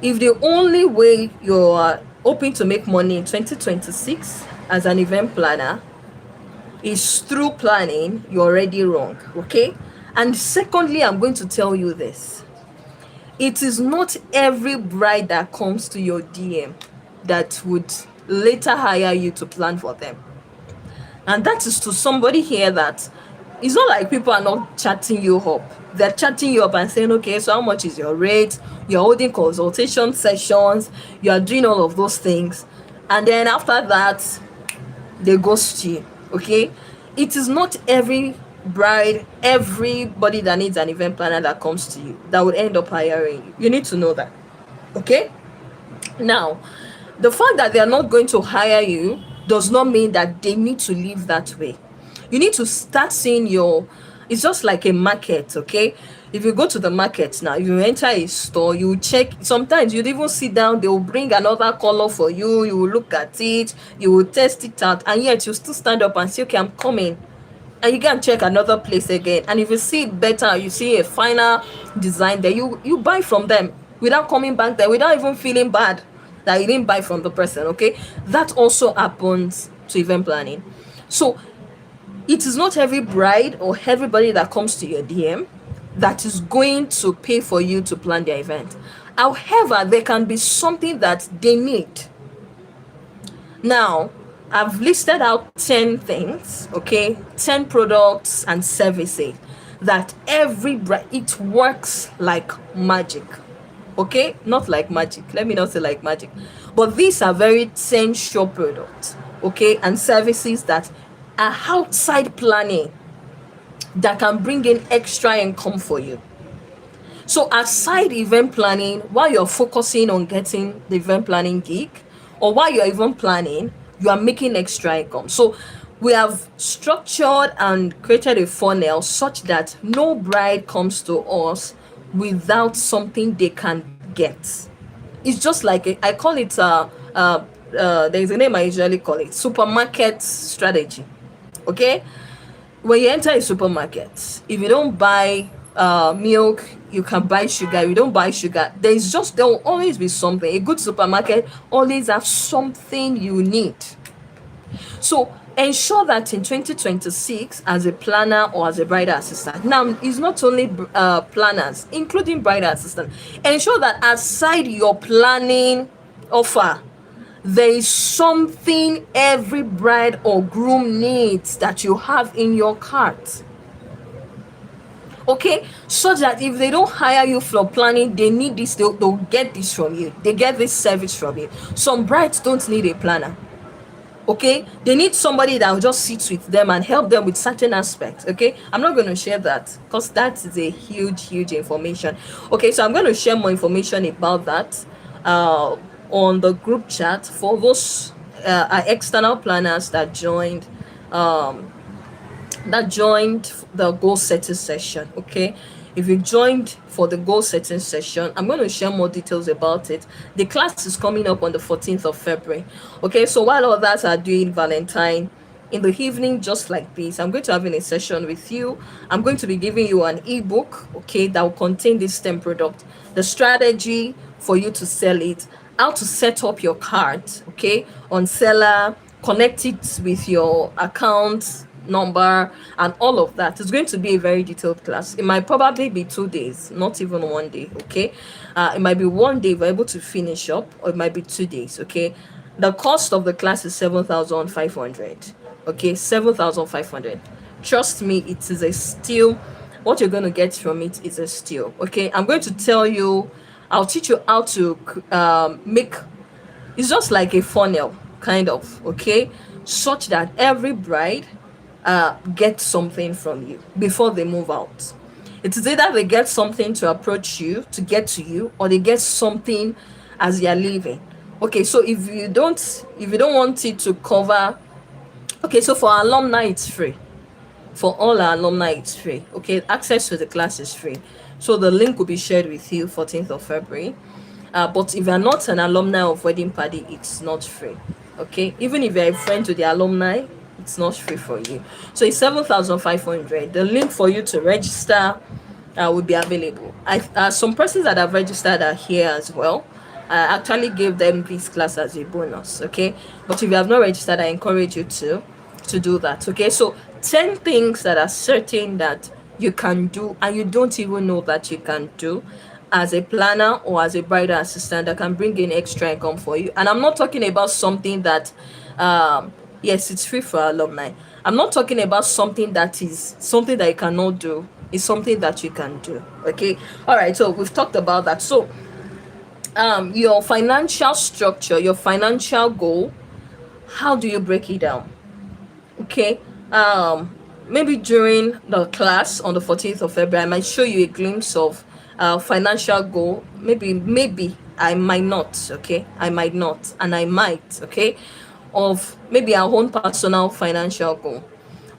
if the only way you're hoping to make money in 2026 as an event planner is through planning, you're already wrong. Okay, and secondly, I'm going to tell you this: it is not every bride that comes to your DM that would later hire you to plan for them. And that is to somebody here that it's not like people are not chatting you up. They're chatting you up and saying, okay, so how much is your rate? You're holding consultation sessions, you are doing all of those things. And then after that, they ghost you. Okay? It is not every bride, everybody that needs an event planner that comes to you that would end up hiring you. You need to know that. Okay? Now, the fact that they are not going to hire you does not mean that they need to live that way. You need to start seeing it's just like a market. Okay, if you go to the market now, if you enter a store, you check. Sometimes you'd even sit down, they will bring another color for you, you will look at it, you will test it out, and yet you still stand up and say, okay, I'm coming, and you can check another place again. And if you see it better, you see a finer design there, you buy from them without coming back there, without even feeling bad that you didn't buy from the person. Okay, that also happens to event planning. So it is not every bride or everybody that comes to your DM that is going to pay for you to plan their event. However, there can be something that they need. Now, I've listed out 10 things, okay, 10 products and services that every bride, it works like magic. Okay, not like magic, let me not say like magic, but these are very essential products, okay, and services that are outside planning that can bring in extra income for you. So aside event planning, while you're focusing on getting the event planning gig, or while you're even planning, you are making extra income. So we have structured and created a funnel such that no bride comes to us without something they can get. It's just like I call it there's a name I usually call it, supermarket strategy. Okay, when you enter a supermarket, if you don't buy milk, you can buy sugar. If you don't buy sugar, there will always be something. A good supermarket always have something you need. So ensure that in 2026, as a planner or as a bridal assistant, now it's not only planners, including bridal assistant, ensure that aside your planning offer, there is something every bride or groom needs that you have in your cart. Okay, so that if they don't hire you for planning, they need this, they'll get this from you, they get this service from you. Some brides don't need a planner. Okay, they need somebody that will just sit with them and help them with certain aspects. Okay, I'm not going to share that because that is a huge information. Okay, so I'm going to share more information about that on the group chat for those external planners that joined the goal setting session. Okay, if you joined for the goal setting session, I'm going to share more details about it. The class is coming up on the 14th of February. Okay, so while others are doing Valentine, in the evening just like this, I'm going to have a session with you. I'm going to be giving you an ebook, okay, that will contain this STEM product, the strategy for you to sell it, how to set up your cart, okay, on Seller, connect it with your account number and all of that. It's going to be a very detailed class. It might probably be 2 days, not even 1 day. Okay, it might be 1 day if we're able to finish up, or it might be 2 days. Okay, the cost of the class is 7,500. Okay, 7,500. Trust me, it is a steal. What you're going to get from it is a steal. Okay, I'm going to tell you, I'll teach you how to make, it's just like a funnel kind of, okay, such that every bride get something from you before they move out. It is either they get something to approach you, to get to you, or they get something as you're leaving. Okay, so if you don't want it to cover, okay, so for our alumni it's free. For all our alumni it's free. Okay, access to the class is free. So the link will be shared with you 14th of February. But if you're not an alumni of Wedding Party, it's not free. Okay, even if you're a friend to the alumni, it's not free for you. So it's 7,500. The link for you to register will be available. Some persons that have registered are here as well. I actually gave them this class as a bonus. Okay, but if you have not registered, I encourage you to do that. Okay, so 10 things that are certain that you can do and you don't even know that you can do as a planner or as a bridal assistant that can bring in extra income for you. And I'm not talking about something that yes, it's free for alumni. I'm not talking about something that is something that you cannot do. It's something that you can do. Okay, all right, so we've talked about that. So your financial structure, your financial goal, how do you break it down? Okay, maybe during the class on the 14th of February, I might show you a glimpse of financial goal. Maybe I might not. Okay, I might not, and I might. Okay, of maybe our own personal financial goal.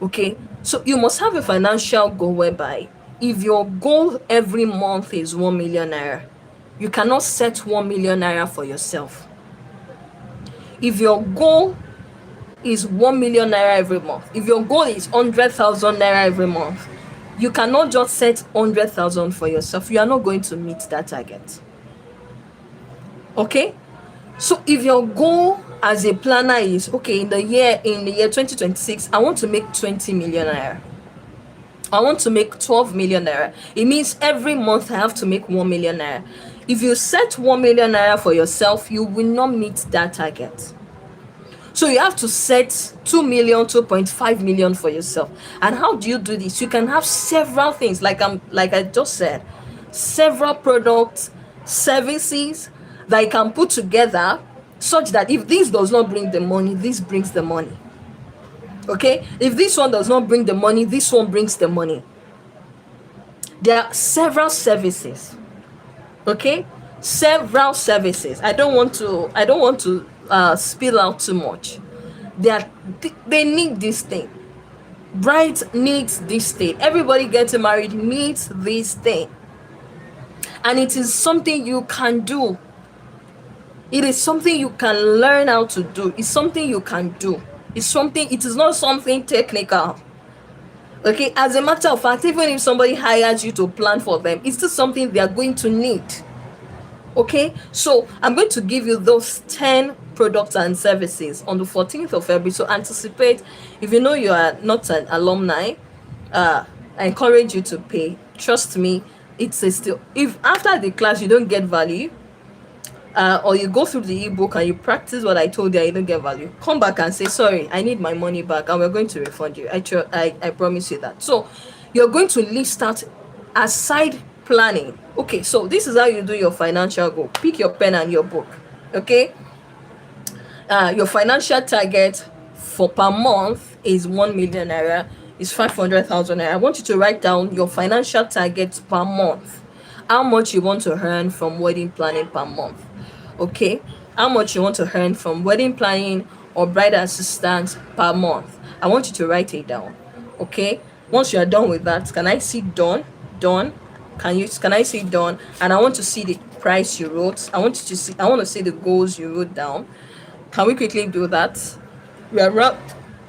Okay, so you must have a financial goal whereby if your goal every month is 1 million naira, you cannot set 1 million naira for yourself. If your goal is 1 million naira every month, if your goal is 100,000 naira every month, you cannot just set 100,000 for yourself. You are not going to meet that target. Okay, so if your goal as a planner is okay, in the year 2026, I want to make 20 million naira, I want to make 12 million naira, it means every month I have to make 1 million naira. If you set 1 million naira for yourself, you will not meet that target. So you have to set 2 million, 2.5 million for yourself. And how do you do this? You can have several things, like I just said, several products, services that you can put together such that if this does not bring the money, this brings the money. Okay, if this one does not bring the money, this one brings the money. There are several services. Okay, several services. I don't want to spill out too much. They need this thing. Bride needs this thing. Everybody getting married needs this thing, and it is something you can do. It is something you can learn how to do. It's something you can do. It is not something technical. Okay, as a matter of fact, even if somebody hires you to plan for them, it's still something they are going to need. Okay, so I'm going to give you those 10 products and services on the 14th of February. So anticipate. If you know you are not an alumni, I encourage you to pay. Trust me, it's a still, if after the class you don't get value, or you go through the ebook and you practice what I told you and you don't get value, come back and say sorry, I need my money back, and we're going to refund you. I promise you that. So you're going to list out aside planning. Okay, so this is how you do your financial goal. Pick your pen and your book. Okay, your financial target for per month is 1 million naira, is 500,000 naira. I want you to write down your financial target per month, how much you want to earn from wedding planning per month. Okay, how much you want to earn from wedding planning or bridal assistance per month. I want you to write it down. Okay, once you are done with that, can I see done? Can I see done? And I want to see the price you wrote. I want to see the goals you wrote down. Can we quickly do that? We're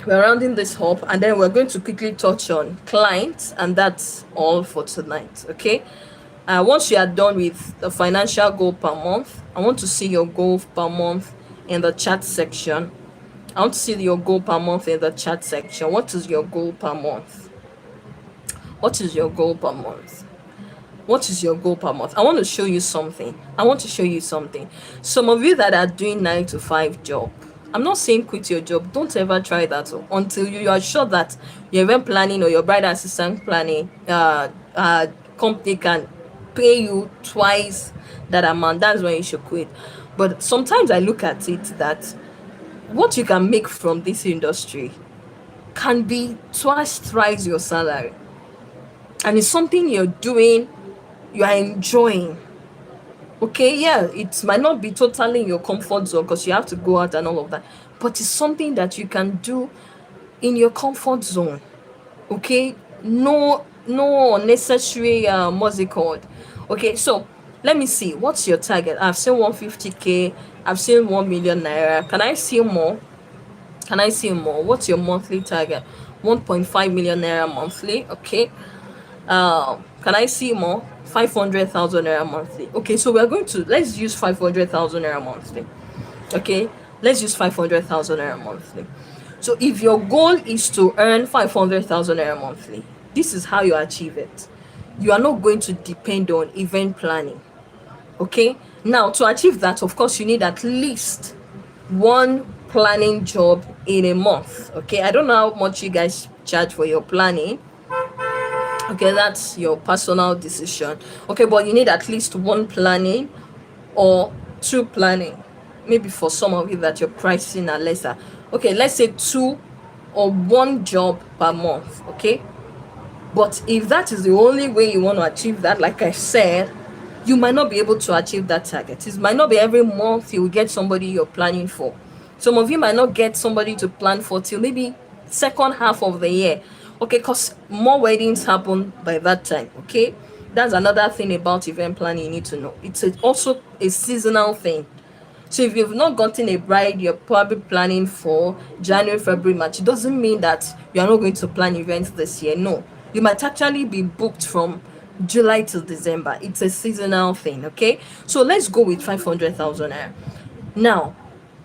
rounding this up, and then we're going to quickly touch on clients, and that's all for tonight. Okay, once you are done with the financial goal per month, I want to see your goal per month in the chat section. I want to see your goal per month in the chat section. What is your goal per month? What is your goal per month? What is your goal per month? I want to show you something. Some of you that are doing 9 to 5 job, I'm not saying quit your job. Don't ever try that until you are sure that your event planning or your bridal assistant planning company can pay you twice that amount. That's when you should quit. But sometimes I look at it that what you can make from this industry can be twice, thrice your salary, and it's something you're doing, you are enjoying. Okay, yeah, it might not be totally in your comfort zone because you have to go out and all of that, but it's something that you can do in your comfort zone. Okay, no unnecessary what's it called. Okay, so let me see, what's your target? I've seen 150K, I've seen 1 million naira. Can I see more? Can I see more? What's your monthly target? 1.5 million naira monthly. Okay. Can I see more? 500,000 naira monthly. Okay, so we're going to, let's use 500,000 naira monthly. Okay, let's use 500,000 naira monthly. So if your goal is to earn 500,000 naira monthly, this is how you achieve it. You are not going to depend on event planning. Okay, now to achieve that, of course, you need at least one planning job in a month. Okay, I don't know how much you guys charge for your planning. Okay, that's your personal decision. Okay, but you need at least one planning or two planning. Maybe for some of you that your pricing are lesser. Okay, let's say two or one job per month. Okay, but if that is the only way you want to achieve that, like I said, you might not be able to achieve that target. It might not be every month you will get somebody you're planning for. Some of you might not get somebody to plan for till maybe second half of the year. Okay, because more weddings happen by that time. Okay, that's another thing about event planning you need to know. It's also a seasonal thing. So if you've not gotten a bride, you're probably planning for January, February, March. It doesn't mean that you are not going to plan events this year. No, you might actually be booked from July to December. It's a seasonal thing. Okay, so let's go with 500,000 naira. Now,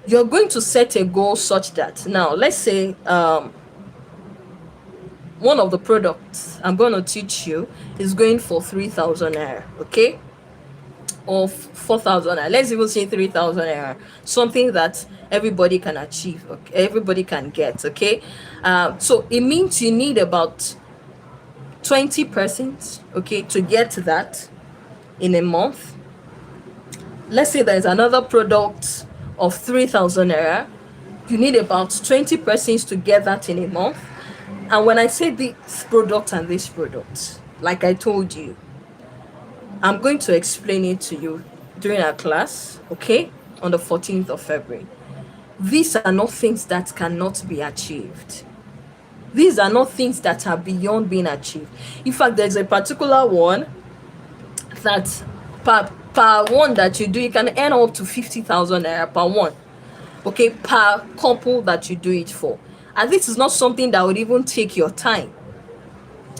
you're going to set a goal such that, now let's say one of the products I'm going to teach you is going for 3,000 naira. Okay, or 4,000 naira. Let's even say 3,000 naira. Something that everybody can achieve. Okay, everybody can get. Okay, so it means you need about 20 persons. Okay, to get that in a month. Let's say there's another product of 3,000 naira. You need about 20 persons to get that in a month. And when I say this product and this product, like I told you, I'm going to explain it to you during our class, okay, on the 14th of February. These are not things that cannot be achieved. These are not things that are beyond being achieved. In fact, there's a particular one that per one that you do, you can earn up to 50,000 naira per one. Okay, per couple that you do it for. And this is not something that would even take your time.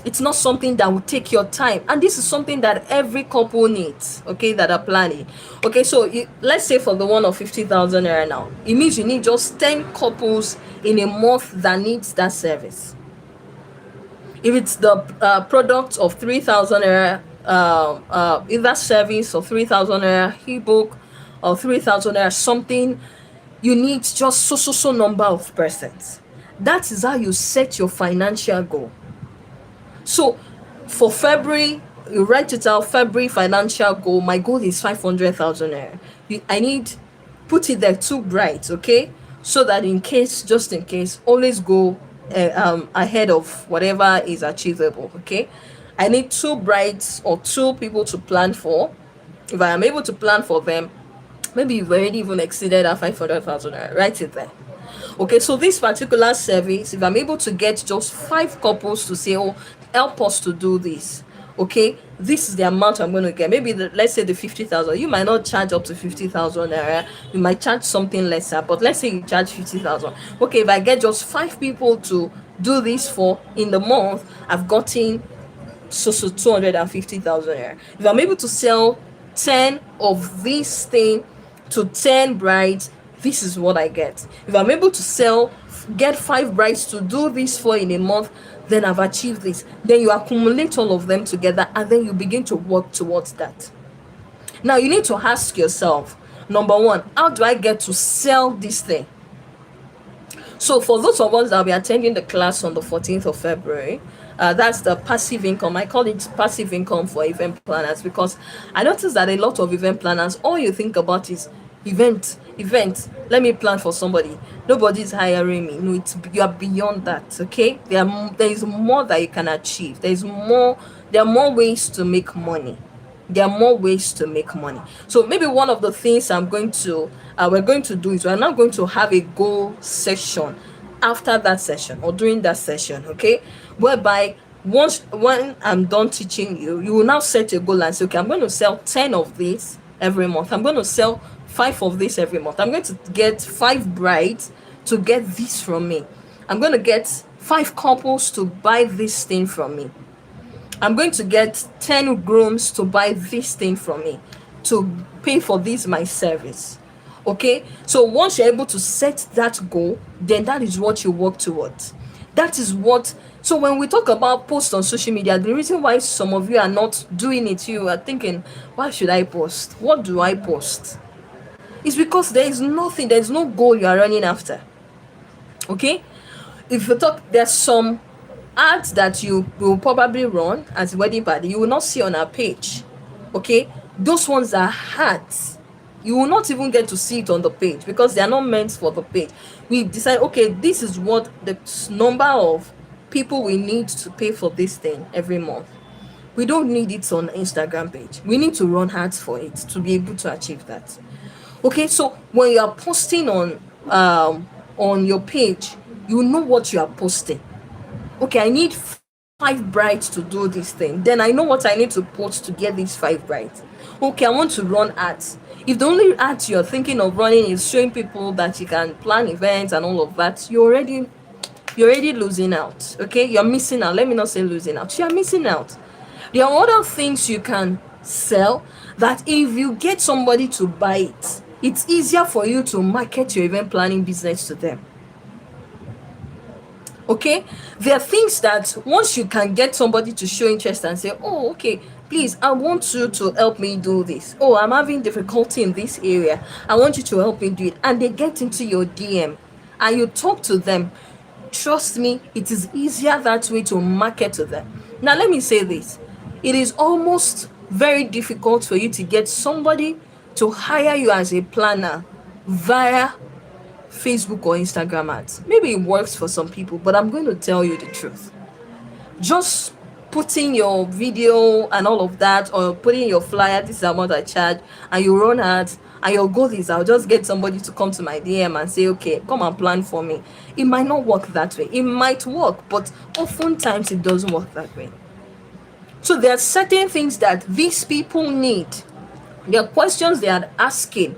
It's not something that will take your time, and this is something that every couple needs, okay, that are planning. Okay, so let's say for the one of 50,000 naira now, it means you need just 10 couples in a month that needs that service. If it's the product of 3,000 naira, either service or 3,000 naira ebook or 3,000 naira something, you need just so number of persons. That is how you set your financial goal. So for February, you write it out. February financial goal. My goal is 500,000 naira. I need, put it there, two brides, okay? So that in case, just in case, always go ahead of whatever is achievable, okay? I need two brides or two people to plan for. If I am able to plan for them, maybe you've already even exceeded that 500,000 naira. Write it there. Okay, so this particular service, if I'm able to get just 5 couples to say, oh, help us to do this, okay, this is the amount I'm going to get. Maybe let's say the 50,000, you might not charge up to 50,000 naira, you might charge something lesser, but let's say you charge 50,000. Okay, if I get just 5 people to do this for in the month, I've gotten so 250,000 naira. If I'm able to sell 10 of this thing to 10 brides, this is what I get. If I'm able to get 5 brides to do this for in a month, then I've achieved this. Then you accumulate all of them together, and then you begin to work towards that. Now you need to ask yourself, number one, how do I get to sell this thing? So for those of us that will be attending the class on the 14th of February, that's the passive income. I call it passive income for event planners, because I noticed that a lot of event planners, all you think about is event, let me plan for somebody. Nobody's hiring me. No, you are beyond that. Okay, there is more that you can achieve. There are more ways to make money. There are more ways to make money. So maybe one of the things we're going to do is we're now going to have a goal session after that session or during that session, okay? Whereby once when I'm done teaching you, you will now set a goal and say, okay, I'm going to sell 10 of these every month. I'm going to sell 5 of this every month. I'm going to get 5 brides to get this from me. I'm going to get 5 couples to buy this thing from me. I'm going to get 10 grooms to buy this thing from me to pay for this my service. Okay, so once you're able to set that goal, then that is what you work towards. That is what. So when we talk about post on social media, the reason why some of you are not doing it, you are thinking, why should I post? What do I post? It's because there is nothing, there is no goal you are running after. Okay, if you talk, there's some ads that you will probably run as wedding party you will not see on our page. Okay, those ones are ads. You will not even get to see it on the page because they are not meant for the page. We decide, okay, this is what the number of people we need to pay for this thing every month. We don't need it on Instagram page. We need to run ads for it to be able to achieve that. Okay, so when you are posting on your page, you know what you are posting. Okay, I need 5 brides to do this thing. Then I know what I need to post to get these 5 brides. Okay, I want to run ads. If the only ads you're thinking of running is showing people that you can plan events and all of that, you're already losing out. Okay, you're missing out. Let me not say losing out. You're missing out. There are other things you can sell that if you get somebody to buy it, it's easier for you to market your event planning business to them. Okay, there are things that once you can get somebody to show interest and say, oh, okay, please, I want you to help me do this. Oh, I'm having difficulty in this area, I want you to help me do it. And they get into your DM and you talk to them. Trust me, it is easier that way to market to them. Now let me say this, it is almost very difficult for you to get somebody to hire you as a planner via Facebook or Instagram ads. Maybe it works for some people, but I'm going to tell you the truth. Just putting your video and all of that, or putting your flyer, this is how much I charge, and you run ads, and your goal is I'll just get somebody to come to my DM and say, okay, come and plan for me. It might not work that way. It might work, but oftentimes it doesn't work that way. So there are certain things that these people need. There are questions they are asking.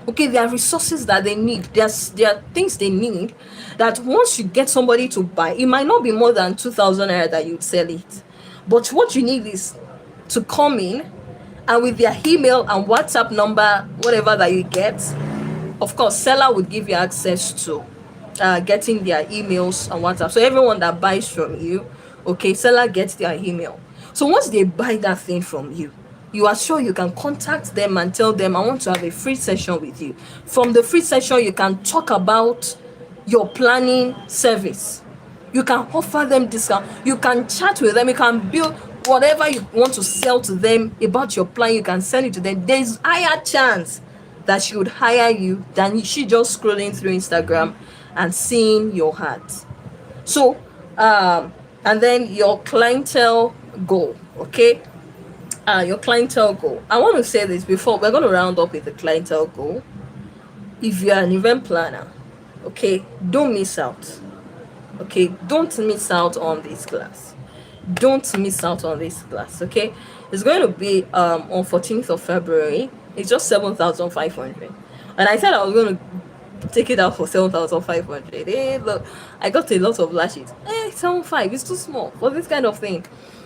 Okay, there are resources that they need. There are things they need that once you get somebody to buy, it might not be more than 2,000 naira that you'd sell it. But what you need is to come in and with their email and WhatsApp number, whatever that you get, of course, seller would give you access to getting their emails and WhatsApp. So everyone that buys from you, okay, seller gets their email. So once they buy that thing from you, you are sure you can contact them and tell them, I want to have a free session with you. From the free session, you can talk about your planning service. You can offer them discount. You can chat with them. You can build whatever you want to sell to them about your plan. You can send it to them. There's higher chance that she would hire you than she just scrolling through Instagram and seeing your ads. So, and then your clientele goal, okay? Your clientele goal. I want to say this before we're going to round up with the clientele goal. If you're an event planner, okay, don't miss out. Okay, don't miss out on this class. Don't miss out on this class. Okay, it's going to be on 14th of February. It's just 7,500, and I said I was going to take it out for 7,500. Hey, look, I got a lot of lashes. 7,500 is too small for this kind of thing.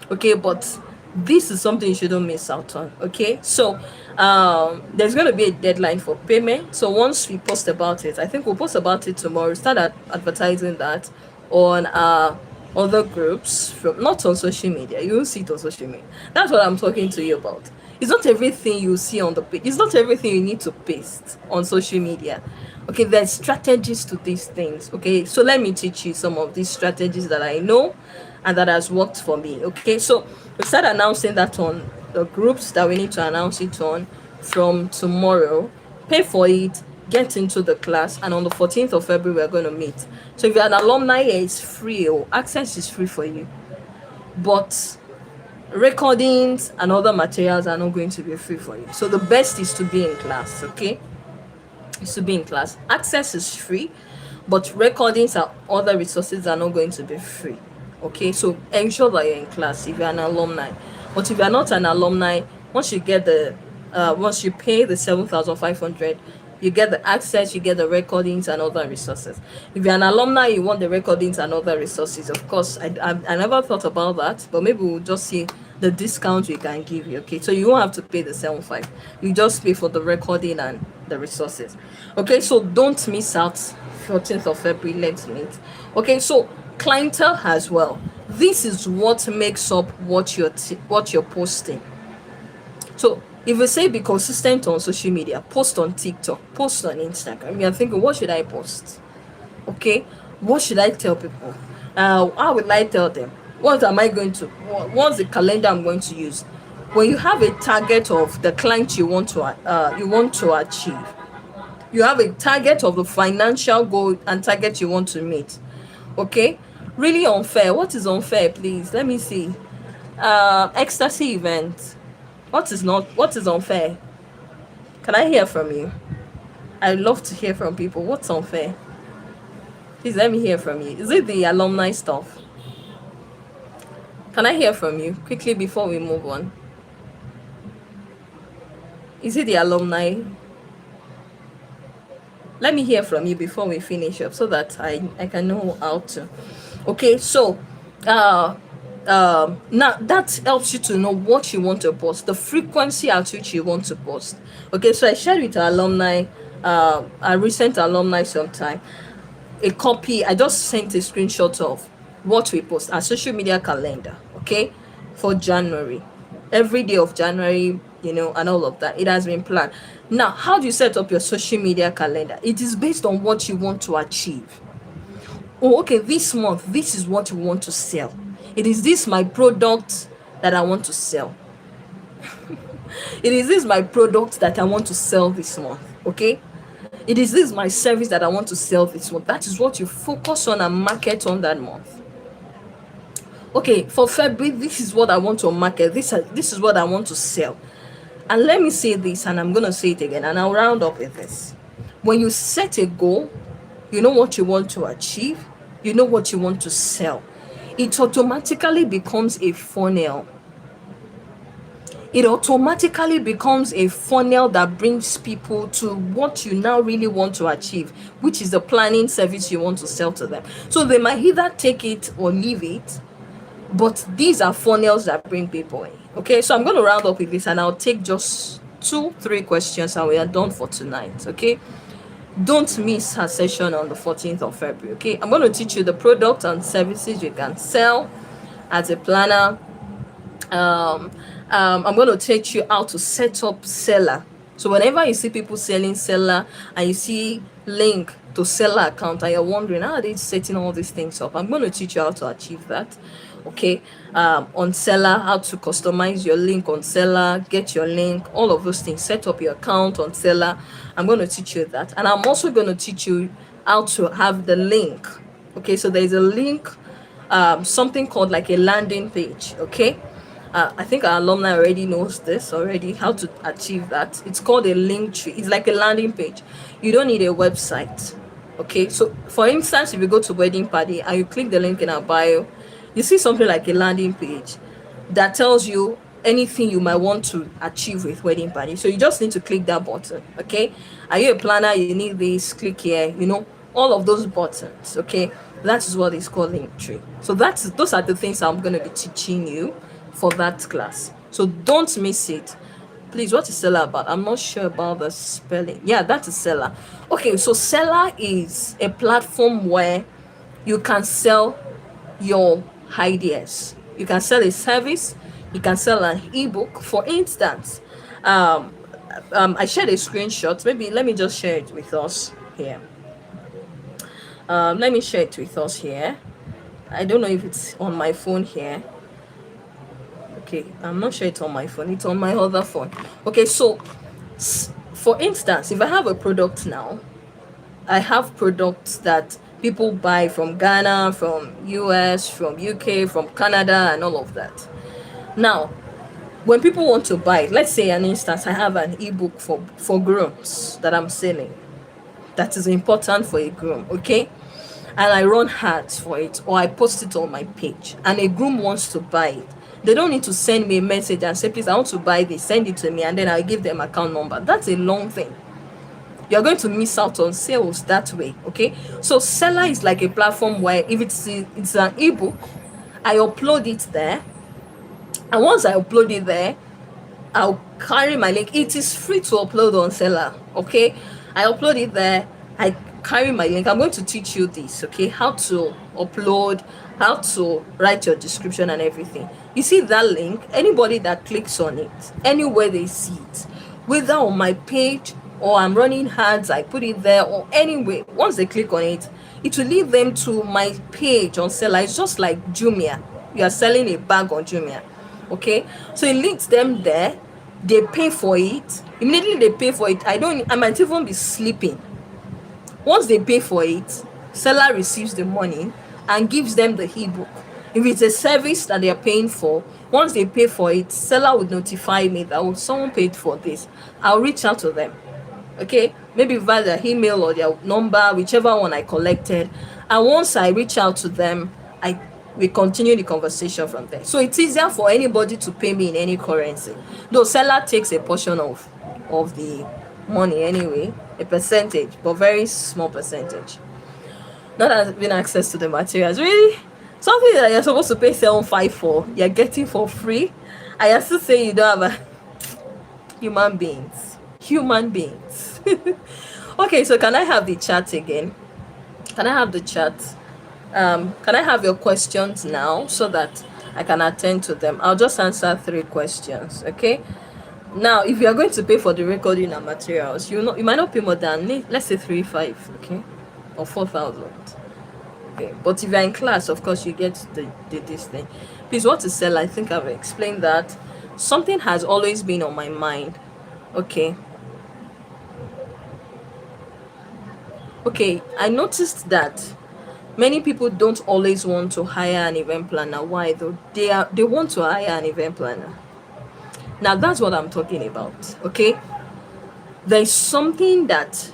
Okay, but this is something you shouldn't miss out on. Okay, so there's going to be a deadline for payment. So once we post about it, I think we'll post about it tomorrow, start advertising that on other groups, from not on social media. You won't see it on social media. That's what I'm talking to you about. It's not everything you see on the page. It's not everything you need to paste on social media. Okay, there's strategies to these things. Okay, so let me teach you some of these strategies that I know and that has worked for me. Okay, so we start announcing that on the groups that we need to announce it on from tomorrow. Pay for it, get into the class, and on the 14th of February we're going to meet. So if you're an alumni here, it's free. Access is free for you, but Recordings and other materials are not going to be free for you. So the best is to be in class, okay? Is to be in class. Access is free, but recordings and other resources are not going to be free. Okay, so ensure that you're in class if you're an alumni. But if you're not an alumni, once you get the once you pay the 7,500, you get the access, you get the recordings and other resources. If you're an alumni, you want the recordings and other resources. Of course, I never thought about that, but maybe we'll just see the discount we can give you. Okay, so you won't have to pay the 7,500. You just pay for the recording and the resources. Okay, so don't miss out. 14th of February, let's meet. Okay, so clientele as well. This is what makes up what you're posting. So if you say be consistent on social media, post on TikTok, post on Instagram, you're thinking, what should I post? Okay, what should I tell people? How will I tell them? What am I going to? What's the calendar I'm going to use? When you have a target of the client you want to achieve, you have a target of the financial goal and target you want to meet. Okay, really unfair. What is unfair, please? Let me see. Ecstasy event. What is unfair? Can I hear from you? I love to hear from people. What's unfair? Please let me hear from you. Is it the alumni stuff? Can I hear from you quickly before we move on? Is it the alumni? Let me hear from you before we finish up so that I can know how to. Okay, so now that helps you to know what you want to post, the frequency at which you want to post. Okay, so I shared with alumni, a recent alumni sometime, a copy. I just sent a screenshot of what we post, our social media calendar, okay, for January, every day of January, and all of that. It has been planned. Now, how do you set up your social media calendar? It is based on what you want to achieve. Oh, okay, this month, this is what you want to sell. It is this my product that I want to sell. It is this my product that I want to sell this month, okay? It is this my service that I want to sell this month. That is what you focus on and market on that month. Okay, for February, this is what I want to market. This is what I want to sell. And let me say this, and I'm going to say it again, and I'll round up with this. When you set a goal, you know what you want to achieve, you know what you want to sell, it automatically becomes a funnel. It automatically becomes a funnel that brings people to what you now really want to achieve, which is the planning service you want to sell to them. So they might either take it or leave it, but these are funnels that bring people in. Okay, so I'm going to round up with this, and I'll take just 2-3 questions and we are done for tonight. Okay, don't miss her session on the 14th of February. Okay, I'm going to teach you the products and services you can sell as a planner. I'm going to teach you how to set up seller. So whenever you see people selling seller and you see link to seller account and you're wondering how are they setting all these things up, I'm going to teach you how to achieve that. Okay, on seller, how to customize your link on seller, get your link, all of those things, set up your account on seller. I'm going to teach you that, and I'm also going to teach you how to have the link. Okay, so there's a link, something called like a landing page. Okay, I think our alumni already knows this already, how to achieve that. It's called a link tree. It's like a landing page. You don't need a website. Okay, so for instance, if you go to Wedding Padi and you click the link in our bio, you see something like a landing page that tells you anything you might want to achieve with Wedding Padi. So you just need to click that button. Okay, are you a planner? You need this, click here, all of those buttons. Okay, that is what is called link tree. So those are the things I'm going to be teaching you for that class, so don't miss it. Please, what is seller about? I'm not sure about the spelling. Yeah, that's a seller. Okay, so seller is a platform where you can sell your ideas. You can sell a service, you can sell an ebook. For instance, I shared a screenshot. Maybe let me just share it with us here. Let me share it with us here. I don't know if it's on my phone here. Okay, I'm not sure it's on my phone. It's on my other phone. Okay, so for instance, if I have a product now, I have products that people buy from Ghana, from US, from UK, from Canada, and all of that. Now, when people want to buy it, let's say an instance, I have an ebook for grooms that I'm selling that is important for a groom, okay? And I run ads for it, or I post it on my page, and a groom wants to buy it. They don't need to send me a message and say, please, I want to buy this, send it to me, and then I'll give them account number. That's a long thing. You're going to miss out on sales that way, okay? So Seller is like a platform where if it's an ebook, I upload it there, and once I upload it there, I'll carry my link. It is free to upload on Seller, okay? I upload it there. I carry my link. I'm going to teach you this, okay? How to upload, how to write your description and everything. You see that link? Anybody that clicks on it, anywhere they see it, whether on my page or I'm running ads, I put it there, or anyway, once they click on it, it will lead them to my page on Seller. It's just like Jumia. You are selling a bag on Jumia, okay? So it leads them there. They pay for it. Immediately they pay for it, I might even be sleeping. Once they pay for it, Seller receives the money and gives them the ebook. If it's a service that they are paying for, once they pay for it, Seller would notify me that, oh, someone paid for this. I'll reach out to them, okay? Maybe via their email or their number, whichever one I collected. And once I reach out to them, we continue the conversation from there. So it's easier for anybody to pay me in any currency. Though Seller takes a portion of the money anyway, a percentage, but very small percentage. Not having access to the materials. Really? Something that you're supposed to pay 7.5 for, you're getting for free. I still say you don't have human beings. Human beings. Okay, so can I have the chat again? Can I have the chat? Can I have your questions now so that I can attend to them? I'll just answer 3 questions, okay? Now, if you are going to pay for the recording and materials, you might not pay more than, let's say, 3,500, okay, or 4,000. Okay, but if you're in class, of course, you get this thing. Please, what to sell? I think I've explained that. Something has always been on my mind. Okay. Okay, I noticed that many people don't always want to hire an event planner. Why though? They want to hire an event planner. Now that's what I'm talking about, okay? There's something that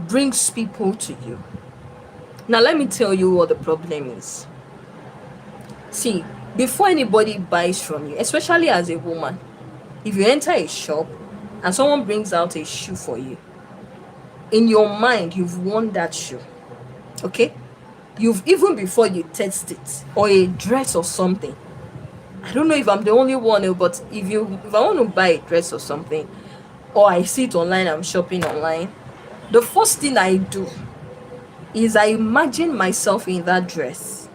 brings people to you. Now let me tell you what the problem is. See, before anybody buys from you, especially as a woman, if you enter a shop and someone brings out a shoe for you, in your mind, you've won that shoe, okay? You've, even before you test it, or a dress or something. I don't know if I'm the only one, but if I want to buy a dress or something, or I see it online, I'm shopping online, the first thing I do is I imagine myself in that dress.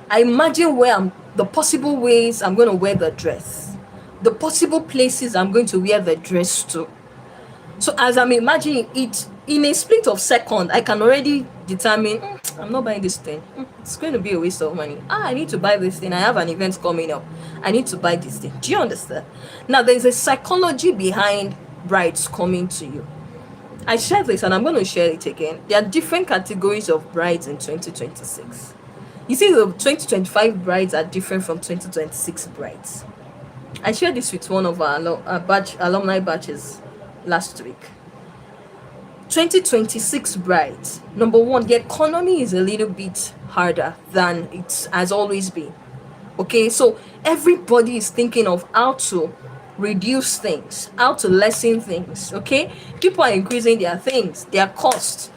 I imagine the possible ways I'm going to wear the dress, the possible places I'm going to wear the dress to. So as I'm imagining it, in a split of second, I can already determine, I'm not buying this thing. It's going to be a waste of money. I need to buy this thing. I have an event coming up. I need to buy this thing. Do you understand? Now, there's a psychology behind brides coming to you. I shared this and I'm going to share it again. There are different categories of brides in 2026. You see, the 2025 brides are different from 2026 brides. I shared this with one of our alumni batches last week. 2026 brides, number one, the economy is a little bit harder than it has always been. Okay, so everybody is thinking of how to reduce things, how to lessen things. Okay, people are increasing their things, their costs,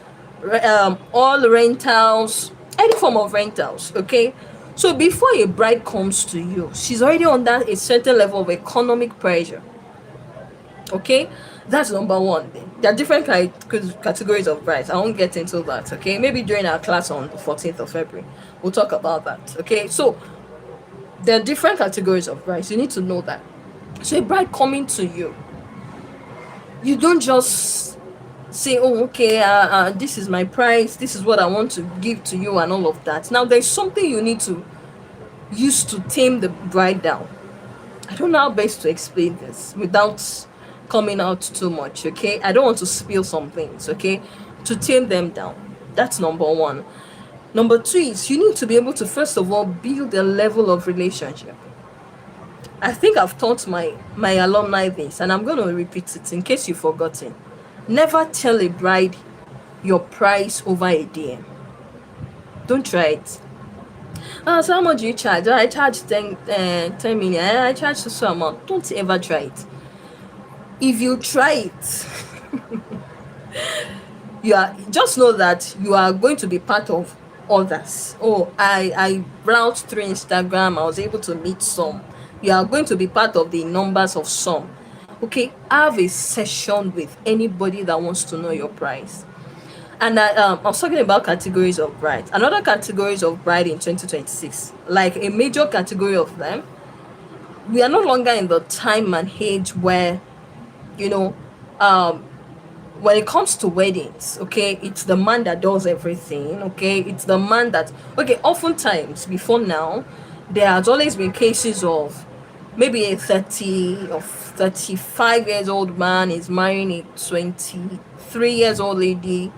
all rentals, any form of rentals. Okay, so before a bride comes to you, she's already under a certain level of economic pressure. Okay, that's number one. There are different categories of brides. I won't get into that, okay? Maybe during our class on the 14th of February, we'll talk about that, okay? So there are different categories of brides. You need to know that. So a bride coming to you, you don't just say, oh, okay, this is my price, this is what I want to give to you and all of that. Now, there's something you need to use to tame the bride down. I don't know how best to explain this without coming out too much, okay? I don't want to spill some things, okay? To tame them down. That's number one. Number two is you need to be able to, first of all, build a level of relationship. I think I've taught my alumni this, and I'm going to repeat it in case you've forgotten. Never tell a bride your price over a DM. Don't try it. So how much do you charge? I charge 10 million. I charge so amount. Don't ever try it. If you try it, you are just know that you are going to be part of others. Oh, I browsed through Instagram, I was able to meet some. You are going to be part of the numbers of some. Okay, have a session with anybody that wants to know your price. And I was talking about categories of bride. Another categories of bride in 2026, like a major category of them, we are no longer in the time and age where, you know, um when it comes to weddings, okay, it's the man that does everything. Okay, it's the man that, okay, oftentimes before now, there has always been cases of maybe a 30 or 35 years old man is marrying a 23 years old lady.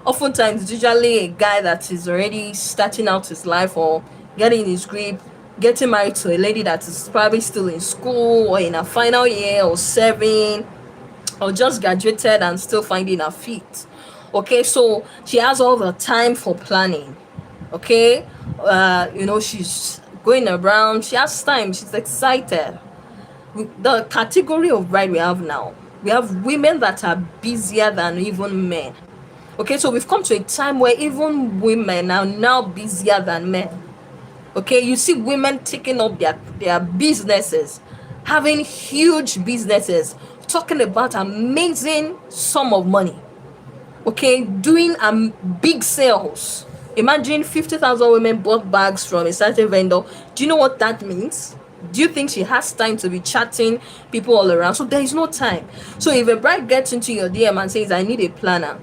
Oftentimes it's usually a guy that is already starting out his life or getting his grip, getting married to a lady that is probably still in school or in her final year or serving, or just graduated and still finding her feet. Okay, so she has all the time for planning. Okay, she's going around, she has time, she's excited. The category of bride we have now, we have women that are busier than even men. Okay, so we've come to a time where even women are now busier than men. Okay, you see women taking up their businesses, having huge businesses, talking about amazing sum of money. Okay, doing big sales. Imagine 50,000 women bought bags from a certain vendor. Do you know what that means? Do you think she has time to be chatting people all around? So there is no time. So if a bride gets into your DM and says, I need a planner,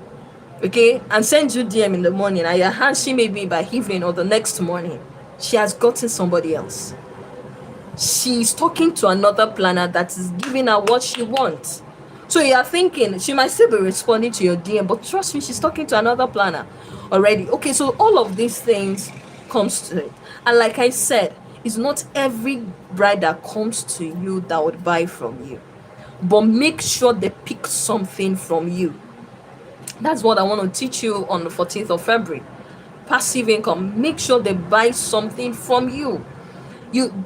okay, and sends you DM in the morning, and your hand she may be by evening or the next morning, she has gotten somebody else. She's talking to another planner that is giving her what she wants. So you are thinking she might still be responding to your DM, but trust me, she's talking to another planner already. Okay, so all of these things comes to it. And like I said, it's not every bride that comes to you that would buy from you. But make sure they pick something from you. That's what I want to teach you on the 14th of February. Passive income. Make sure they buy something from you.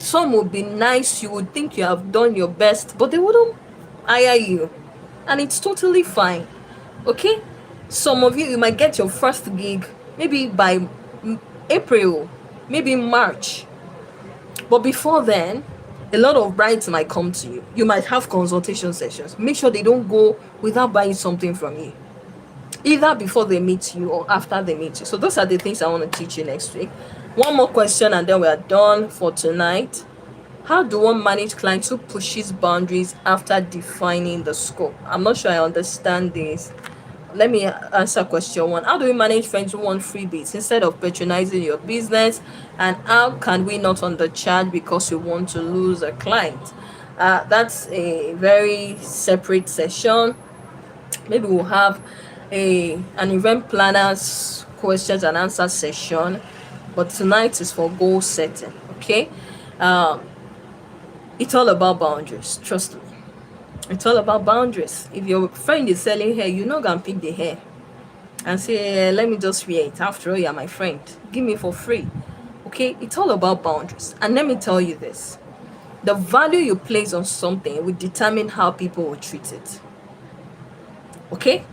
Some would be nice, you would think you have done your best, but they wouldn't hire you. And it's totally fine. Okay? Some of you might get your first gig maybe by April, maybe March. But before then, a lot of brides might come to you. You might have consultation sessions. Make sure they don't go without buying something from you, either before they meet you or after they meet you. So those are the things I want to teach you next week. One more question and then we are done for tonight. How do one manage clients who pushes boundaries after defining the scope? I'm not sure I understand this. Let me answer question one. How do we manage friends who want freebies instead of patronizing your business? And how can we not undercharge because we want to lose a client? That's a very separate session. Maybe we'll have an event planners questions and answer session, but tonight is for goal setting. Okay, it's all about boundaries, trust me. It's all about boundaries. If your friend is selling hair, you're not gonna pick the hair and say, let me just wear it. After all, you're my friend, give me for free. Okay, it's all about boundaries. And let me tell you this, the value you place on something will determine how people will treat it. Okay,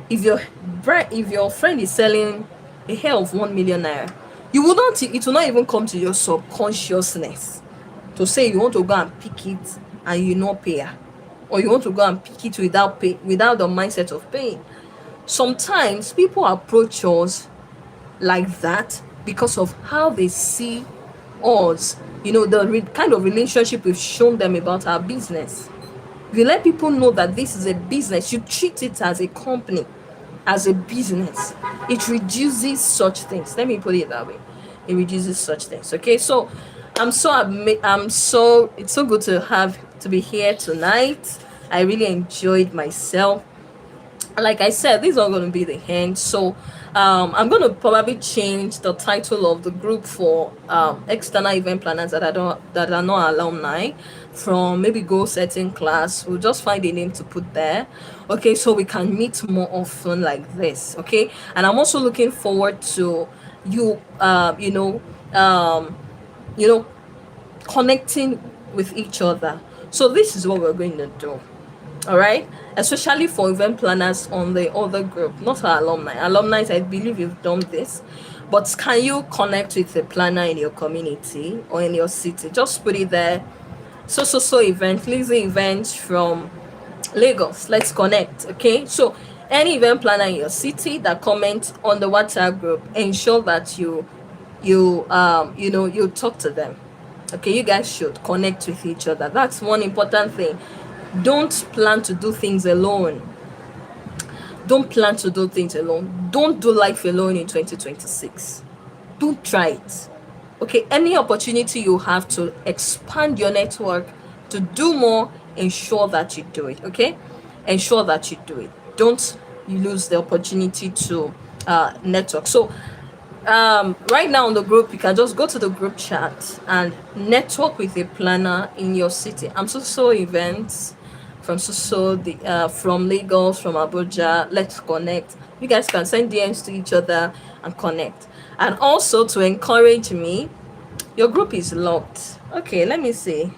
if your friend is selling a hair of 1 million naira, it will not even come to your subconsciousness to say you want to go and pick it and you not pay her, or you want to go and pick it without the mindset of paying. Sometimes people approach us like that because of how they see us, the kind of relationship we've shown them about our business. If you let people know that this is a business, you treat it as a company, as a business, it reduces such things. Let me put it that way. It reduces such things. Okay, so it's so good to be here tonight. I really enjoyed myself. like I said, these are going to be the hints. So I'm going to probably change the title of the group for external event planners that are not alumni from maybe goal setting class. We'll just find a name to put there. Okay, so we can meet more often like this. Okay, and I'm also looking forward to you, you know, connecting with each other. So this is what we're going to do. All right, especially for event planners on the other group, not our alumni. I believe you've done this, but can you connect with a planner in your community or in your city? Just put it there. So event, Lizzie event from Lagos, let's connect. Okay, so any event planner in your city that comments on the WhatsApp group, ensure that you talk to them. Okay, you guys should connect with each other. That's one important thing. Don't plan to do things alone. Don't plan to do things alone. Don't do life alone in 2026. Don't try it. Okay, any opportunity you have to expand your network, to do more, ensure that you do it. Okay, ensure that you do it. Don't you lose the opportunity to network. So right now on the group, you can just go to the group chat and network with a planner in your city. I'm so events from from Lagos, from Abuja. Let's connect. You guys can send DMs to each other and connect. And also to encourage me, your group is locked. Okay, let me see.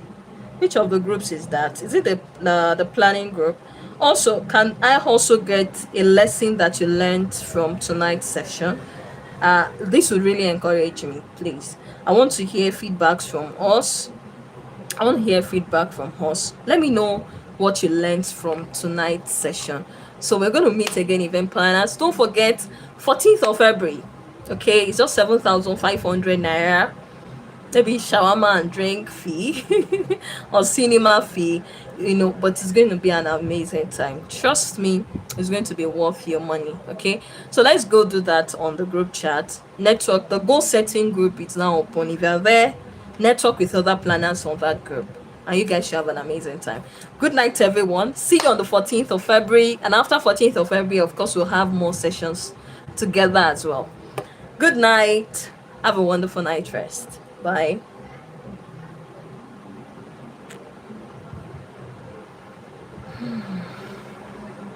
Which of the groups is that? Is it the planning group? Also, can I also get a lesson that you learned from tonight's session? This would really encourage me, please. I want to hear feedbacks from us. I want to hear feedback from us. Let me know what you learned from tonight's session. So we're going to meet again, event planners. Don't forget, 14th of February. Okay, it's just 7,500 naira, maybe shawarma and drink fee or cinema fee, but it's going to be an amazing time. Trust me, it's going to be worth your money. Okay, so let's go do that on the group chat. Network, the goal setting group is now open. If you're there, network with other planners on that group, and you guys should have an amazing time. Good night, everyone. See you on the 14th of February, and after 14th of February, of course, we'll have more sessions together as well. Good night. Have a wonderful night rest. Bye.